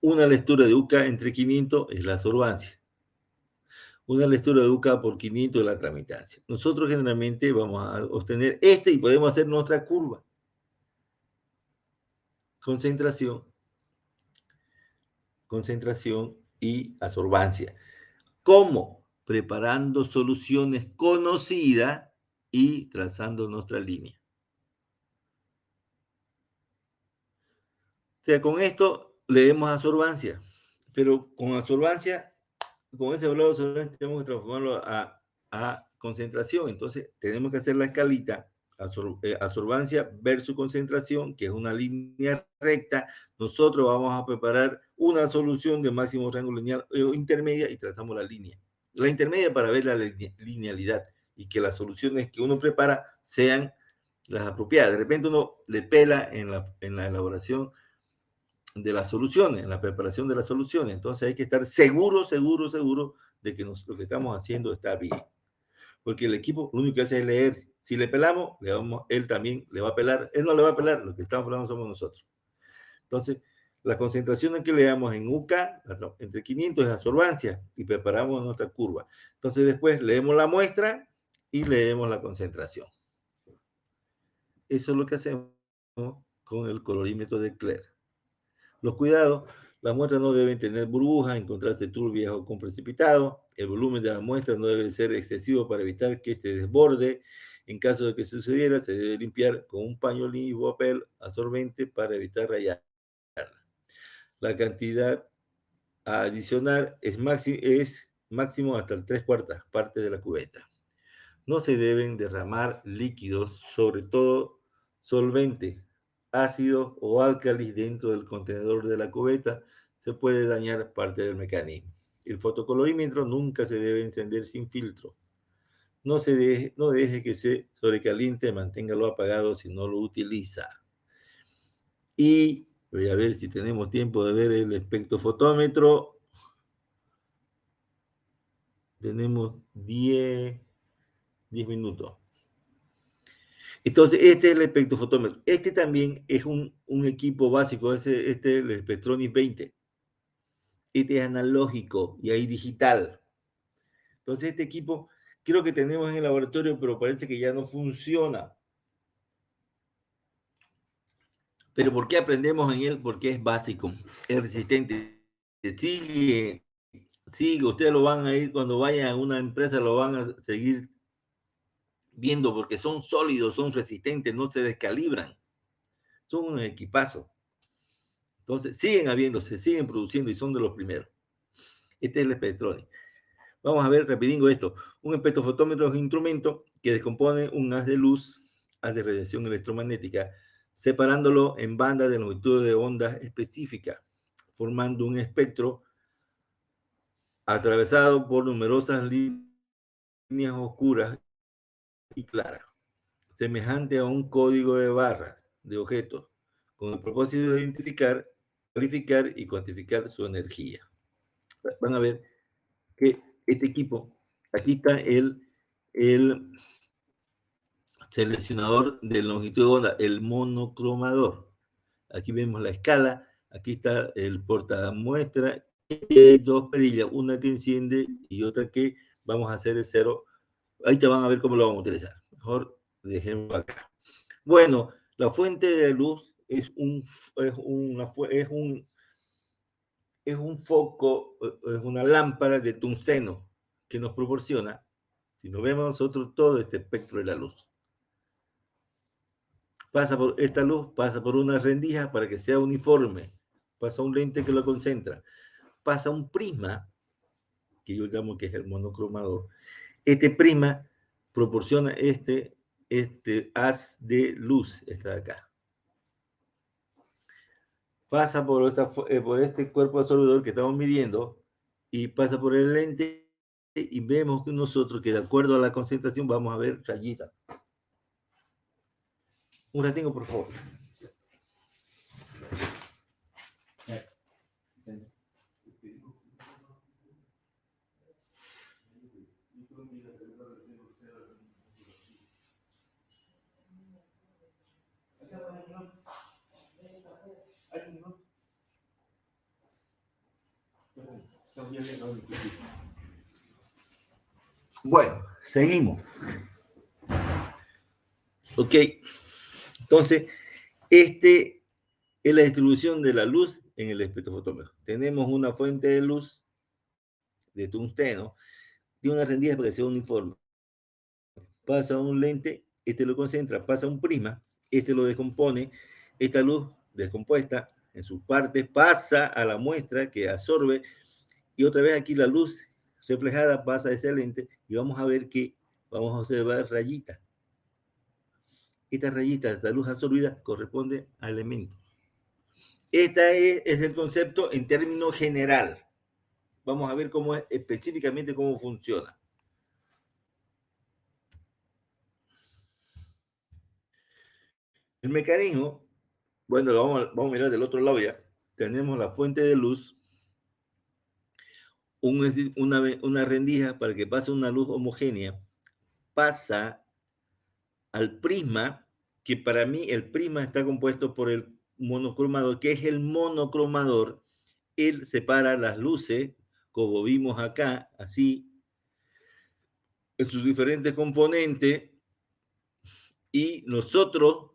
Una lectura de UK entre 500 es la absorbancia. Una lectura de UK por 500 es la tramitancia. Nosotros generalmente vamos a obtener y podemos hacer nuestra curva. Concentración y absorbancia. ¿Cómo? preparando soluciones conocidas y trazando nuestra línea. O sea, con esto leemos absorbancia, pero con absorbancia, con ese valor de absorbancia tenemos que transformarlo a concentración. Entonces, tenemos que hacer la escalita, absorbancia versus concentración, que es una línea recta. Nosotros vamos a preparar una solución de máximo rango lineal intermedia y trazamos la línea. La intermedia para ver la linealidad y que las soluciones que uno prepara sean las apropiadas. De repente uno le pela en la elaboración de las soluciones, en la preparación de las soluciones. Entonces hay que estar seguro de que lo que estamos haciendo está bien. Porque el equipo lo único que hace es leer. Si le pelamos, él también le va a pelar. Él no le va a pelar, lo que estamos pelando somos nosotros. Entonces, la concentración que le damos en UK, entre 500 es absorbancia, y preparamos nuestra curva. Entonces, después leemos la muestra y leemos la concentración. Eso es lo que hacemos con el colorímetro de Clair. Los cuidados: las muestras no deben tener burbujas, encontrarse turbias o con precipitado. El volumen de la muestra no debe ser excesivo para evitar que se desborde. En caso de que sucediera, se debe limpiar con un pañuelo o papel absorbente para evitar rayarla. La cantidad a adicionar es máximo hasta el 3/4 parte de la cubeta. No se deben derramar líquidos, sobre todo solvente, ácido o álcalis dentro del contenedor de la cubeta. Se puede dañar parte del mecanismo. El fotocolorímetro nunca se debe encender sin filtro. No deje que se sobrecaliente, manténgalo apagado si no lo utiliza. Y voy a ver si tenemos tiempo de ver el espectrofotómetro. Tenemos 10 minutos. Entonces, este es el espectrofotómetro. Este también es un equipo básico, este es el Spectronis 20. Este es analógico y hay digital. Entonces, este equipo creo que tenemos en el laboratorio, pero parece que ya no funciona. ¿Pero por qué aprendemos en él? Porque es básico, es resistente. Sigue, ustedes lo van a ir cuando vayan a una empresa, lo van a seguir viendo porque son sólidos, son resistentes, no se descalibran. Son un equipazo. Entonces, siguen habiéndose, siguen produciendo y son de los primeros. Este es el Spectronis. Vamos a ver rapidingo esto. Un espectrofotómetro es un instrumento que descompone un haz de luz, haz de radiación electromagnética, separándolo en bandas de longitud de onda específica, formando un espectro atravesado por numerosas líneas oscuras y claras, semejante a un código de barras de objetos, con el propósito de identificar, calificar y cuantificar su energía. Van a ver que este equipo, aquí está el seleccionador de longitud de onda, el monocromador. Aquí vemos la escala, aquí está el portamuestra, y hay dos perillas, una que enciende y otra que vamos a hacer el cero. Ahí te van a ver cómo lo vamos a utilizar. Mejor dejemos acá. Bueno, la fuente de luz es un foco, es una lámpara de tungsteno que nos proporciona, si nos vemos nosotros, todo este espectro de la luz. Esta luz pasa por una rendija para que sea uniforme, pasa un lente que lo concentra, pasa un prisma, que yo llamo que es el monocromador. Este prisma proporciona este haz de luz, está de acá. Pasa por este cuerpo absorbedor que estamos midiendo y pasa por el lente y vemos que nosotros que de acuerdo a la concentración vamos a ver rayitas. Un ratito, por favor. Bueno, seguimos. Ok, entonces, este es la distribución de la luz en el espectrofotómetro. Tenemos una fuente de luz de tungsteno. y una rendija para que sea uniforme. Pasa a un lente, este lo concentra, pasa a un prisma, este lo descompone, esta luz descompuesta en sus partes pasa a la muestra que absorbe y otra vez aquí la luz reflejada pasa a ese lente y vamos a ver que vamos a observar rayitas. Estas rayitas, esta luz absorbida corresponde al elemento. Este es el concepto en términos general. Vamos a ver cómo es específicamente cómo funciona. El mecanismo, bueno, lo vamos a mirar del otro lado ya. Tenemos la fuente de luz, una rendija para que pase una luz homogénea, pasa al prisma, que para mí el prisma está compuesto por el monocromador, que es el monocromador. Él separa las luces, como vimos acá, así, en sus diferentes componentes, y nosotros,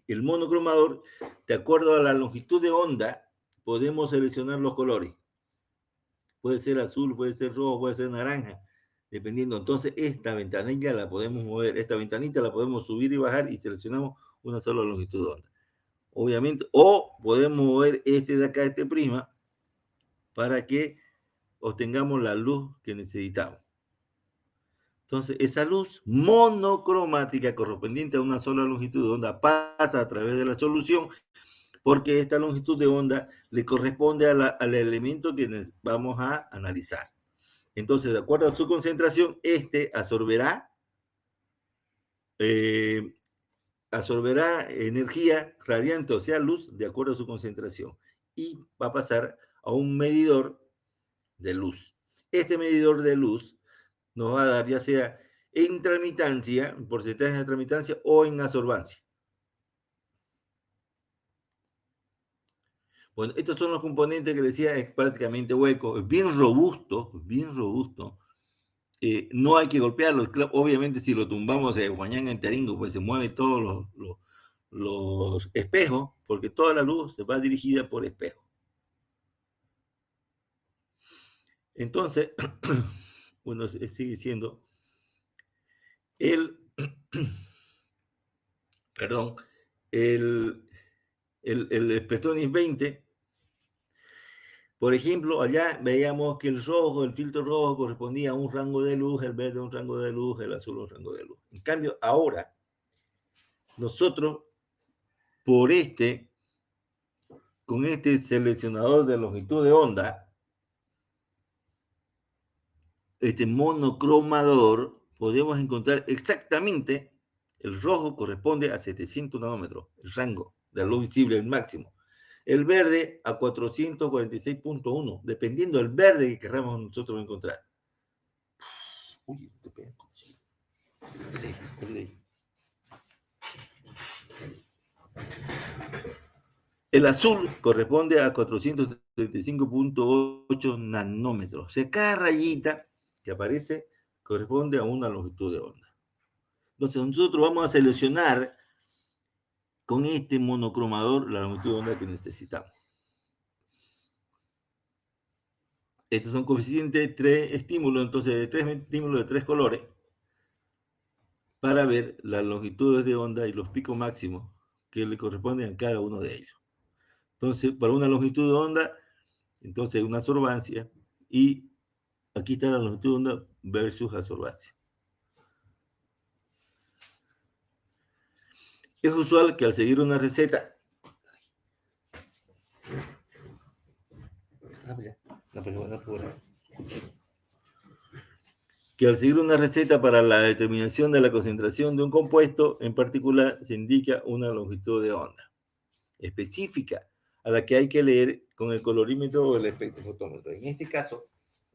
el monocromador, de acuerdo a la longitud de onda, podemos seleccionar los colores. Puede ser azul, puede ser rojo, puede ser naranja, dependiendo. Entonces, esta ventanilla la podemos mover, esta ventanita la podemos subir y bajar y seleccionamos una sola longitud de onda. Obviamente, o podemos mover este de acá, este prisma, para que obtengamos la luz que necesitamos. Entonces, esa luz monocromática correspondiente a una sola longitud de onda pasa a través de la solución porque esta longitud de onda le corresponde al elemento que vamos a analizar. Entonces, de acuerdo a su concentración, este absorberá energía radiante, o sea, luz, de acuerdo a su concentración. Y va a pasar a un medidor de luz. Este medidor de luz nos va a dar ya sea en tramitancia, en porcentaje de tramitancia o en absorbancia. Bueno, estos son los componentes que decía, es prácticamente hueco, es bien robusto, bien robusto. No hay que golpearlo, obviamente si lo tumbamos en Guañán en Taringo, pues se mueven todos los espejos, porque toda la luz se va dirigida por espejo. Entonces, bueno, sigue siendo perdón, el Spectronis 20, por ejemplo, allá veíamos que el filtro rojo correspondía a un rango de luz, el verde a un rango de luz, el azul a un rango de luz. En cambio, ahora, nosotros, con este seleccionador de longitud de onda, este monocromador, podemos encontrar exactamente el rojo corresponde a 700 nanómetros, el rango de la luz visible, el máximo. El verde a 446.1, dependiendo del verde que queramos nosotros encontrar. Uy, te pego. El azul corresponde a 435.8 nanómetros. O sea, cada rayita que aparece corresponde a una longitud de onda. Entonces, nosotros vamos a seleccionar con este monocromador la longitud de onda que necesitamos. Estos son coeficientes de 3 estímulos, entonces de 3 estímulos de 3 colores, para ver las longitudes de onda y los picos máximos que le corresponden a cada uno de ellos. Entonces, para una longitud de onda, entonces una absorbancia, y aquí está la longitud de onda versus absorbancia. Es usual que al seguir una receta, para la determinación de la concentración de un compuesto, en particular se indica una longitud de onda específica a la que hay que leer con el colorímetro o el espectrofotómetro. En este caso,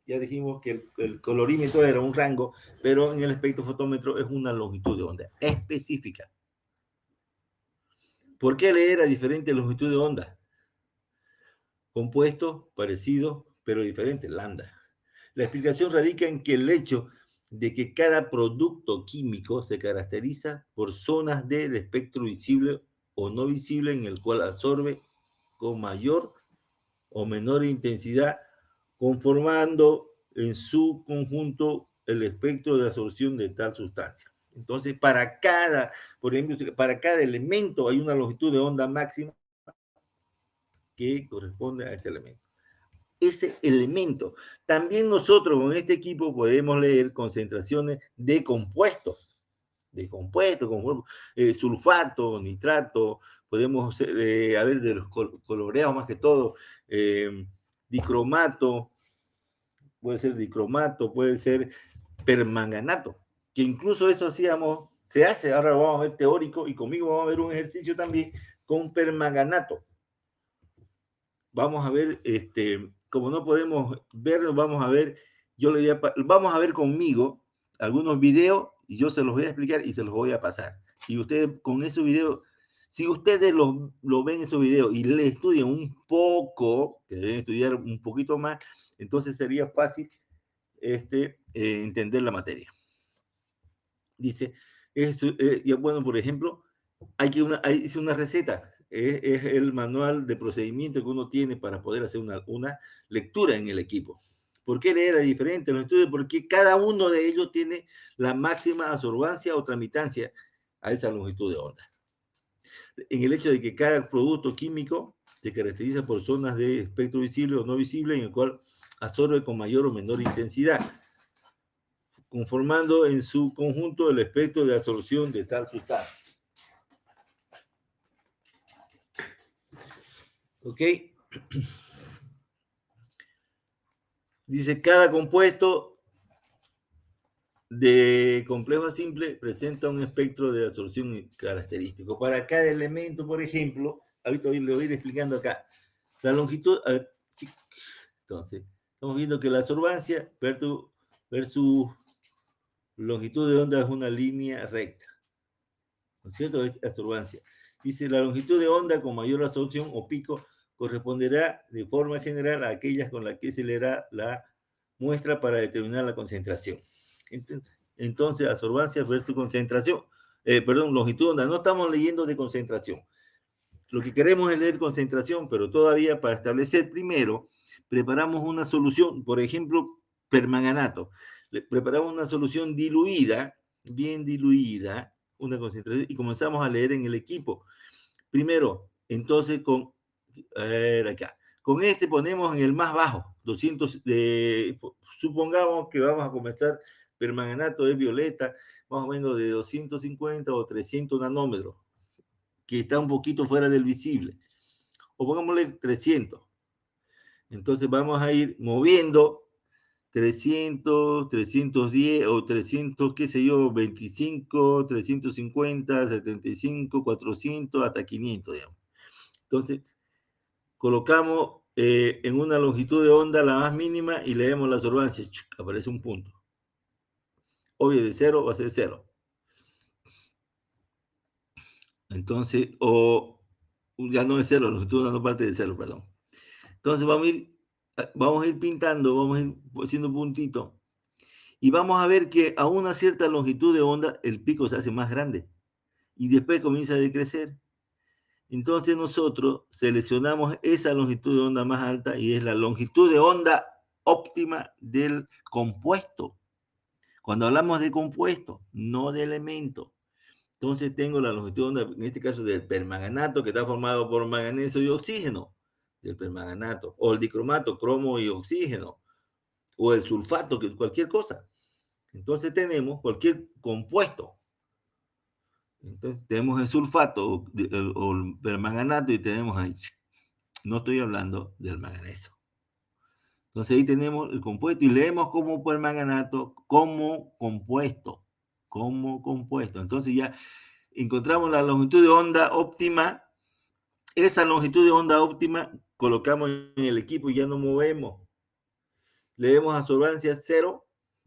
ya dijimos que el colorímetro era un rango, pero en el espectrofotómetro es una longitud de onda específica. ¿Por qué leer a diferentes longitudes de onda? Compuestos parecidos, pero diferentes, lambda. La explicación radica en que el hecho de que cada producto químico se caracteriza por zonas del espectro visible o no visible en el cual absorbe con mayor o menor intensidad, conformando en su conjunto el espectro de absorción de tal sustancia. Entonces, por ejemplo, para cada elemento hay una longitud de onda máxima que corresponde a ese elemento. Ese elemento. También nosotros con este equipo podemos leer concentraciones de compuestos, como sulfato, nitrato, podemos ver de los coloreados más que todo, dicromato, puede ser permanganato, que incluso eso hacíamos, se hace, ahora lo vamos a ver teórico, y conmigo vamos a ver un ejercicio también con permanganato. Vamos a ver, como no podemos verlo, vamos a ver, vamos a ver conmigo algunos videos y yo se los voy a explicar y se los voy a pasar. Y ustedes con esos videos, si ustedes lo ven esos videos y le estudian un poco, que deben estudiar un poquito más, entonces sería fácil entender la materia. Dice, bueno, por ejemplo, hice una receta. Es el manual de procedimiento que uno tiene para poder hacer una lectura en el equipo. ¿Por qué leer a diferentes los estudios? Porque cada uno de ellos tiene la máxima absorbancia o tramitancia a esa longitud de onda. En el hecho de que cada producto químico se caracteriza por zonas de espectro visible o no visible en el cual absorbe con mayor o menor intensidad, conformando en su conjunto el espectro de absorción de tal sustancia. ¿Ok? Dice, cada compuesto de complejo a simple presenta un espectro de absorción característico. Para cada elemento, por ejemplo, ahorita le voy a ir explicando acá. La longitud, entonces, estamos viendo que la absorbancia versus longitud de onda es una línea recta. ¿No es cierto? Es absorbancia. Dice, la longitud de onda con mayor absorción o pico corresponderá de forma general a aquellas con las que se leerá la muestra para determinar la concentración. Entonces, absorbancia versus concentración. Longitud de onda. No estamos leyendo de concentración. Lo que queremos es leer concentración, pero todavía para establecer primero, preparamos una solución, por ejemplo, permanganato. Preparamos una solución diluida, bien diluida, una concentración, y comenzamos a leer en el equipo. Primero, entonces, con este ponemos en el más bajo, 200, supongamos que vamos a comenzar permanganato de violeta, más o menos de 250 o 300 nanómetros, que está un poquito fuera del visible. O pongámosle 300. Entonces vamos a ir moviendo 300, 310 o 300, qué sé yo, 25, 350, 75, 400, hasta 500, digamos. Entonces, colocamos en una longitud de onda la más mínima y leemos la absorbancia. Aparece un punto. Obvio, de 0 va a ser 0. Entonces, ya no es 0, la longitud de onda no parte de 0, perdón. Entonces vamos a ir pintando, vamos a ir haciendo puntitos y vamos a ver que a una cierta longitud de onda el pico se hace más grande y después comienza a decrecer. Entonces nosotros seleccionamos esa longitud de onda más alta y es la longitud de onda óptima del compuesto. Cuando hablamos de compuesto, no de elemento. Entonces tengo la longitud de onda, en este caso del permanganato, que está formado por manganeso y oxígeno, del permanganato, o el dicromato, cromo y oxígeno, o el sulfato, que cualquier cosa. Entonces tenemos cualquier compuesto. Entonces tenemos el sulfato o el permanganato y tenemos ahí. No estoy hablando del manganeso. Entonces ahí tenemos el compuesto y leemos como permanganato como compuesto. Como compuesto. Entonces ya encontramos la longitud de onda óptima. Esa longitud de onda óptima colocamos en el equipo y ya no movemos. Leemos absorbancia 0,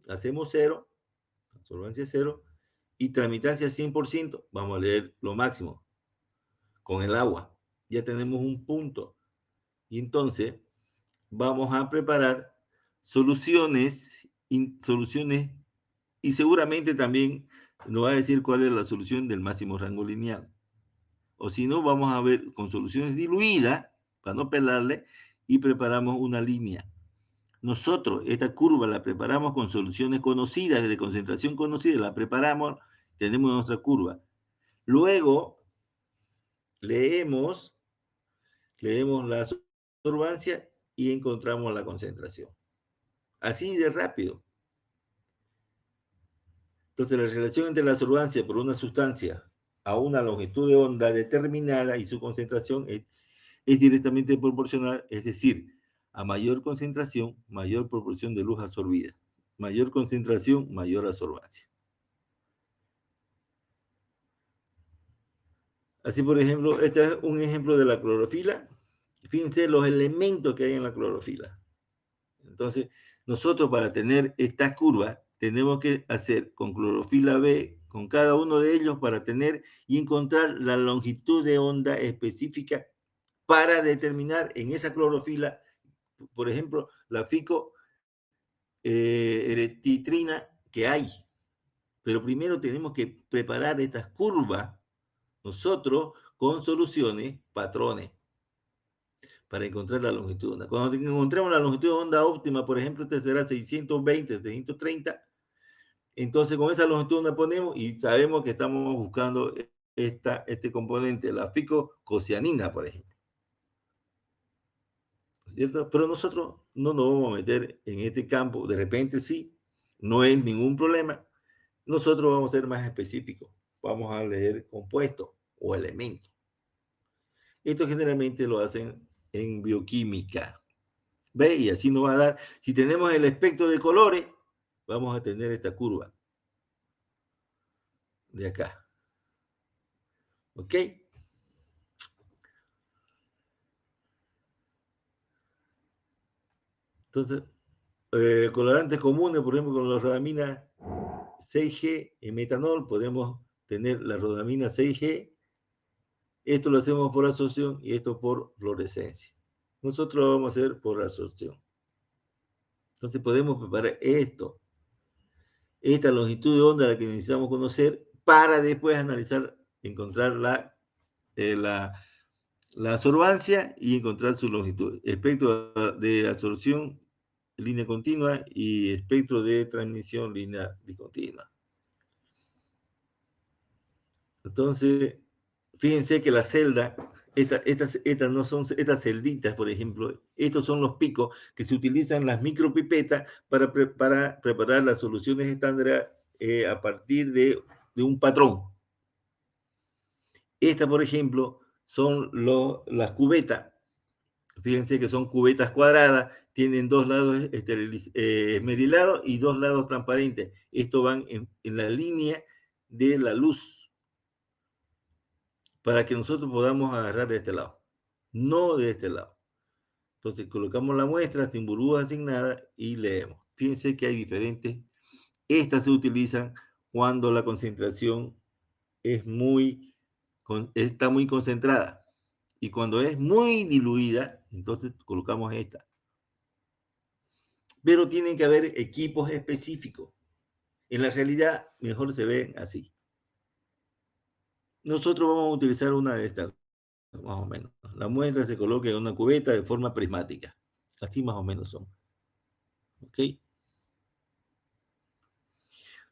hacemos 0, absorbancia 0 y tramitancia 100%. Vamos a leer lo máximo con el agua. Ya tenemos un punto. Y entonces vamos a preparar soluciones y seguramente también nos va a decir cuál es la solución del máximo rango lineal. O si no, vamos a ver con soluciones diluidas, para no pelarle, y preparamos una línea. Nosotros esta curva la preparamos con soluciones conocidas, de concentración conocida, la preparamos, tenemos nuestra curva. Luego leemos la absorbancia y encontramos la concentración. Así de rápido. Entonces, la relación entre la absorbancia por una sustancia a una longitud de onda determinada y su concentración es directamente proporcional, es decir, a mayor concentración, mayor proporción de luz absorbida. Mayor concentración, mayor absorbancia. Así, por ejemplo, este es un ejemplo de la clorofila. Fíjense los elementos que hay en la clorofila. Entonces, nosotros para tener estas curvas, tenemos que hacer con clorofila B, con cada uno de ellos para tener y encontrar la longitud de onda específica para determinar en esa clorofila, por ejemplo, la ficoeretitrina que hay. Pero primero tenemos que preparar estas curvas nosotros con soluciones, patrones, para encontrar la longitud de onda. Cuando encontremos la longitud de onda óptima, por ejemplo, este será 620, 630, entonces con esa longitud de onda ponemos y sabemos que estamos buscando este componente, la ficocosianina, por ejemplo. ¿Cierto? Pero nosotros no nos vamos a meter en este campo, de repente sí, no es ningún problema. Nosotros vamos a ser más específicos, vamos a leer compuestos o elementos. Esto generalmente lo hacen en bioquímica. ¿Ve? Y así nos va a dar, si tenemos el espectro de colores, vamos a tener esta curva de acá. ¿Ok? Entonces, colorantes comunes, por ejemplo, con la rodamina 6G en metanol, podemos tener la rodamina 6G. Esto lo hacemos por absorción y esto por fluorescencia. Nosotros lo vamos a hacer por absorción. Entonces podemos preparar esta longitud de onda la que necesitamos conocer para después analizar, encontrar la absorbancia y encontrar su longitud. Espectro de absorción, línea continua, y espectro de transmisión, línea discontinua. Entonces, fíjense que la celda, estas no son estas celditas, por ejemplo, estos son los picos que se utilizan las micropipetas para preparar las soluciones estándar a partir de un patrón. Esta, por ejemplo, son las cubetas. Fíjense que son cubetas cuadradas, tienen dos lados esmerilados y dos lados transparentes. Estos van en la línea de la luz, para que nosotros podamos agarrar de este lado, no de este lado. Entonces colocamos la muestra sin burbujas asignadas y leemos. Fíjense que hay diferentes. Estas se utilizan cuando la concentración está muy concentrada. Y cuando es muy diluida, entonces colocamos esta. Pero tienen que haber equipos específicos. En la realidad, mejor se ven así. Nosotros vamos a utilizar una de estas, más o menos. La muestra se coloca en una cubeta de forma prismática. Así más o menos son. ¿Ok?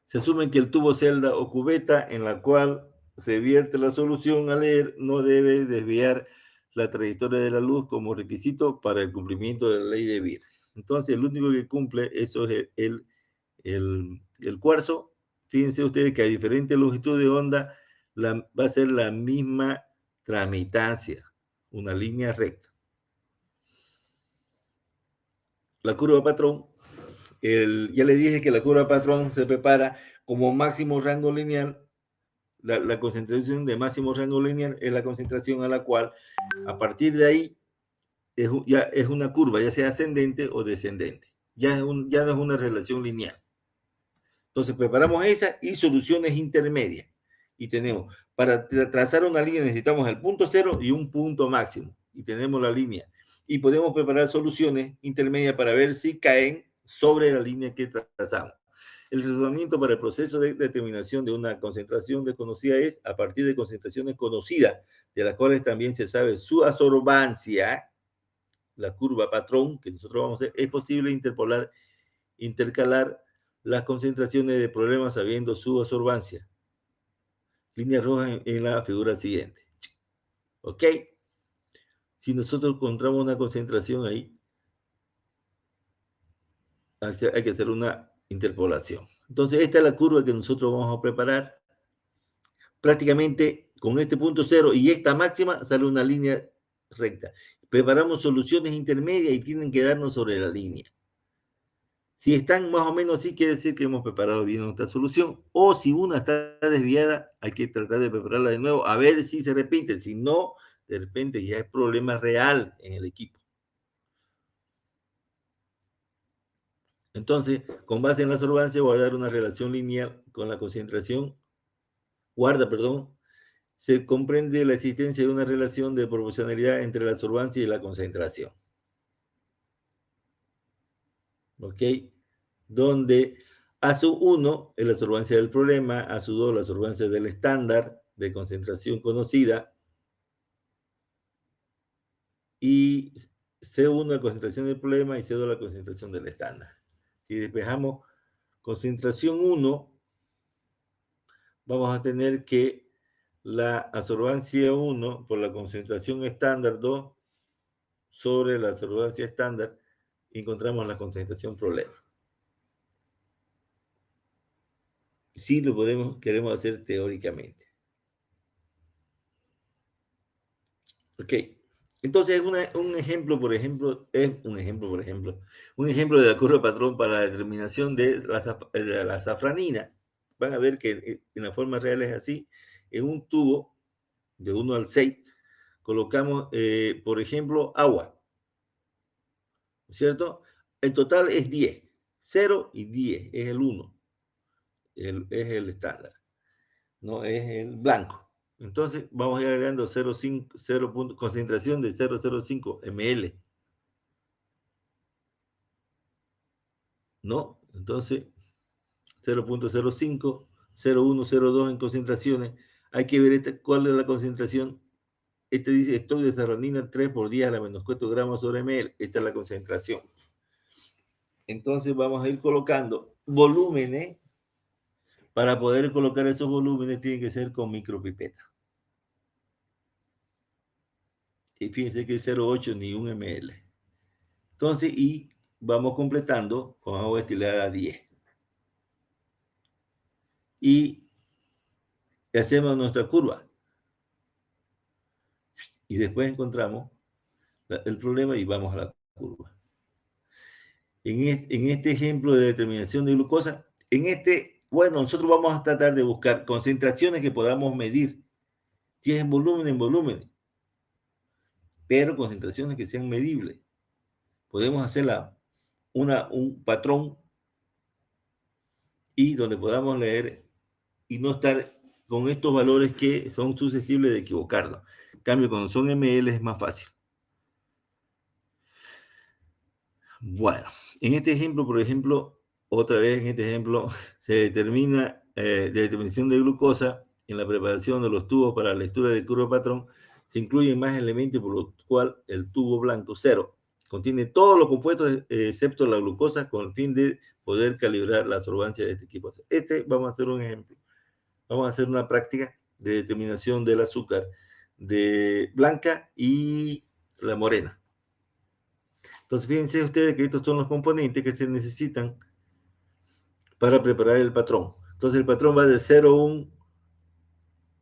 Se asume que el tubo celda o cubeta en la cual se vierte la solución a leer no debe desviar la trayectoria de la luz como requisito para el cumplimiento de la ley de Beer. Entonces, el único que cumple eso es el cuarzo. Fíjense ustedes que a diferente longitud de onda va a ser la misma transmitancia, una línea recta. La curva patrón, ya les dije que la curva patrón se prepara como máximo rango lineal. La concentración de máximo rango lineal es la concentración a la cual, a partir de ahí, ya es una curva, ya sea ascendente o descendente. Ya no es una relación lineal. Entonces, preparamos esa y soluciones intermedias. Y tenemos, para trazar una línea necesitamos el punto cero y un punto máximo. Y tenemos la línea. Y podemos preparar soluciones intermedias para ver si caen sobre la línea que trazamos. El razonamiento para el proceso de determinación de una concentración desconocida es a partir de concentraciones conocidas, de las cuales también se sabe su absorbancia, la curva patrón que nosotros vamos a hacer, es posible intercalar las concentraciones de problemas sabiendo su absorbancia. Línea roja en la figura siguiente. ¿Ok? Si nosotros encontramos una concentración ahí, hay que hacer una interpolación. Entonces, esta es la curva que nosotros vamos a preparar. Prácticamente con este punto cero y esta máxima sale una línea recta. Preparamos soluciones intermedias y tienen que darnos sobre la línea. Si están más o menos así, quiere decir que hemos preparado bien nuestra solución. O si una está desviada, hay que tratar de prepararla de nuevo, a ver si se repite. Si no, de repente ya es problema real en el equipo. Entonces, con base en la absorbancia, voy a dar una relación lineal con la concentración. Se comprende la existencia de una relación de proporcionalidad entre la absorbancia y la concentración. ¿Ok? Donde A1 es la absorbancia del problema, A2 la absorbancia del estándar de concentración conocida y C1 la concentración del problema y C2 la concentración del estándar. Si despejamos concentración 1, vamos a tener que la absorbancia 1 por la concentración estándar 2 sobre la absorbancia estándar, encontramos la concentración problema. Sí lo queremos hacer teóricamente. Ok. Entonces, un ejemplo de la curva patrón para la determinación de la safranina. Van a ver que en la forma real es así. En un tubo de 1 al 6 colocamos, por ejemplo, agua. ¿Cierto? El total es 10. 0 y 10 es el 1. Es el estándar. No es el blanco. Entonces vamos a ir agregando 0,5, concentración de 0,05 ml. ¿No? Entonces 0,05, 0,1, 0,2 en concentraciones. Hay que ver cuál es la concentración. Este dice stock de safranina 3 por 10 a la menos 4 gramos sobre ml. Esta es la concentración. Entonces vamos a ir colocando volúmenes. Para poder colocar esos volúmenes tiene que ser con micropipeta. Y fíjense que es 0,8 ni 1 ml. Entonces, y vamos completando con agua destilada 10. Y hacemos nuestra curva. Y después encontramos el problema y vamos a la curva. En este ejemplo de determinación de glucosa, nosotros vamos a tratar de buscar concentraciones que podamos medir. Si es en volumen. Pero concentraciones que sean medibles. Podemos hacerla un patrón y donde podamos leer y no estar con estos valores que son susceptibles de equivocarnos. En cambio, cuando son ml es más fácil. Bueno, en este ejemplo, por ejemplo, otra vez en este ejemplo, se determina de determinación de glucosa en la preparación de los tubos para la lectura de curva patrón. Se incluyen más elementos por lo cual el tubo blanco 0 contiene todos los compuestos excepto la glucosa con el fin de poder calibrar la absorbancia de este equipo. Vamos a hacer un ejemplo. Vamos a hacer una práctica de determinación del azúcar de blanca y la morena. Entonces, fíjense ustedes que estos son los componentes que se necesitan para preparar el patrón. Entonces, el patrón va de 0,1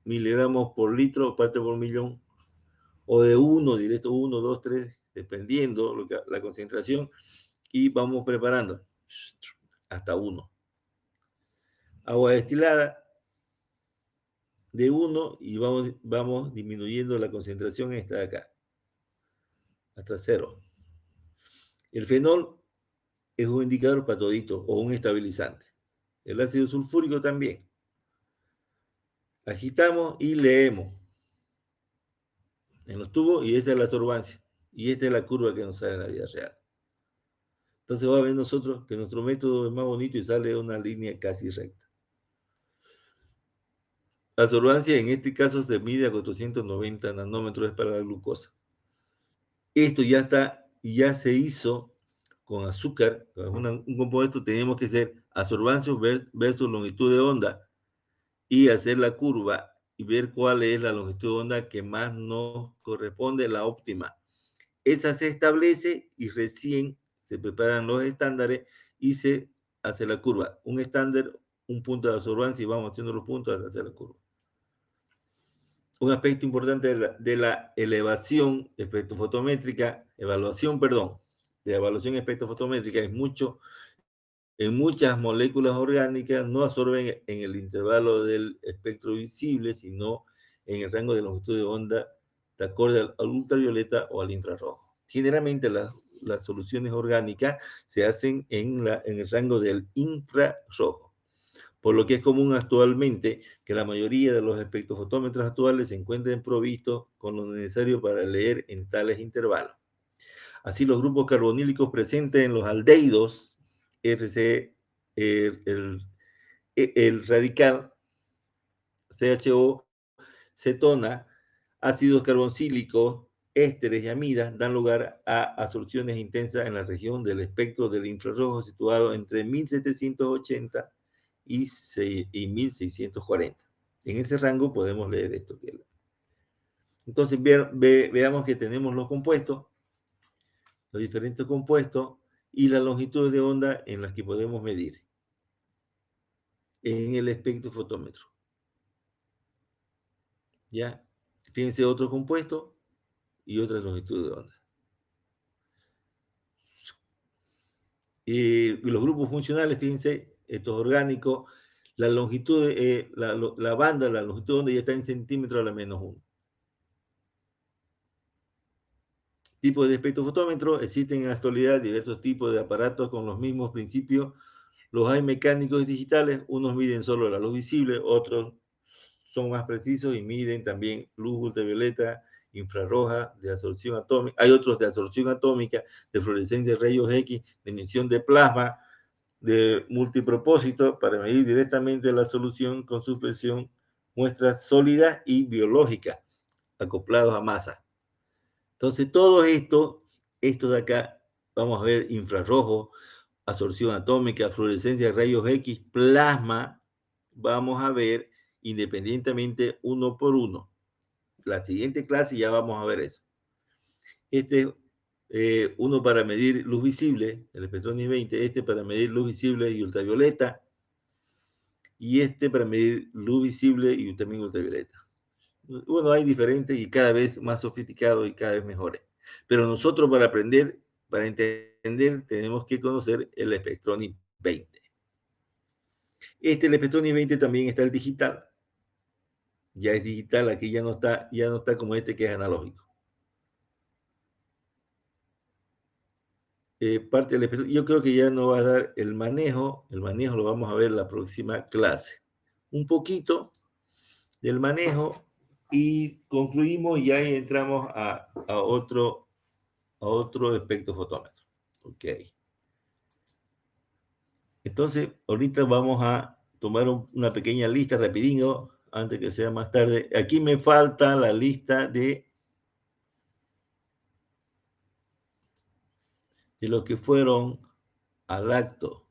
miligramos por litro, parte por millón, o de 1, directo 1, 2, 3, dependiendo la concentración, y vamos preparando hasta 1. Agua destilada de 1 y vamos disminuyendo la concentración esta de acá, hasta 0. El fenol es un indicador para todito o un estabilizante. El ácido sulfúrico también. Agitamos y leemos en los tubos y esta es la absorbancia. Y esta es la curva que nos sale en la vida real. Entonces va a ver nosotros que nuestro método es más bonito y sale una línea casi recta. La absorbancia en este caso se mide a 490 nanómetros para la glucosa. Esto ya está ya se hizo con azúcar, un compuesto, tenemos que hacer absorbancia versus longitud de onda y hacer la curva y ver cuál es la longitud de onda que más nos corresponde, la óptima. Esa se establece y recién se preparan los estándares y se hace la curva. Un estándar, un punto de absorbancia y vamos haciendo los puntos hasta hacer la curva. Un aspecto importante de la elevación espectrofotométrica, evaluación espectrofotométrica es en muchas moléculas orgánicas no absorben en el intervalo del espectro visible, sino en el rango de longitud de onda de acorde al ultravioleta o al infrarrojo. Generalmente las soluciones orgánicas se hacen en el rango del infrarrojo, por lo que es común actualmente que la mayoría de los espectrofotómetros actuales se encuentren provistos con lo necesario para leer en tales intervalos. Así, los grupos carbonílicos presentes en los aldehídos, el radical CHO, cetona, ácidos carboxílicos, ésteres y amidas dan lugar a absorciones intensas en la región del espectro del infrarrojo situado entre 1780 y 1640. En ese rango podemos leer esto. Entonces veamos que tenemos los compuestos, los diferentes compuestos y las longitudes de onda en las que podemos medir en el espectrofotómetro. ¿Ya? Fíjense otro compuesto y otra longitud de onda. Y los grupos funcionales, fíjense, estos orgánicos, la longitud, la banda, la longitud de onda ya está en centímetros a la menos 1. Tipos de espectrofotómetro, existen en la actualidad diversos tipos de aparatos con los mismos principios. Los hay mecánicos y digitales, unos miden solo la luz visible, otros son más precisos y miden también luz ultravioleta, infrarroja, de absorción atómica. Hay otros de absorción atómica, de fluorescencia de rayos X, de emisión de plasma, de multipropósito, para medir directamente la solución con suspensión, muestras sólidas y biológicas, acoplados a masa. Entonces, todo esto de acá, vamos a ver infrarrojo, absorción atómica, fluorescencia de rayos X, plasma, vamos a ver independientemente uno por uno. La siguiente clase ya vamos a ver eso. Uno para medir luz visible, el Spectronis 20, para medir luz visible y ultravioleta, y para medir luz visible y también ultravioleta. Bueno, hay diferentes y cada vez más sofisticados y cada vez mejores. Pero nosotros para aprender, para entender, tenemos que conocer el Spectronis 20. El Spectronis 20 también está el digital. Ya es digital, aquí ya no está como que es analógico. Parte del yo creo que ya no va a dar el manejo lo vamos a ver en la próxima clase. Un poquito del manejo y concluimos y ahí entramos a otro espectrofotómetro. Ok. Entonces, ahorita vamos a tomar una pequeña lista rapidinho, antes que sea más tarde. Aquí me falta la lista de los que fueron al acto.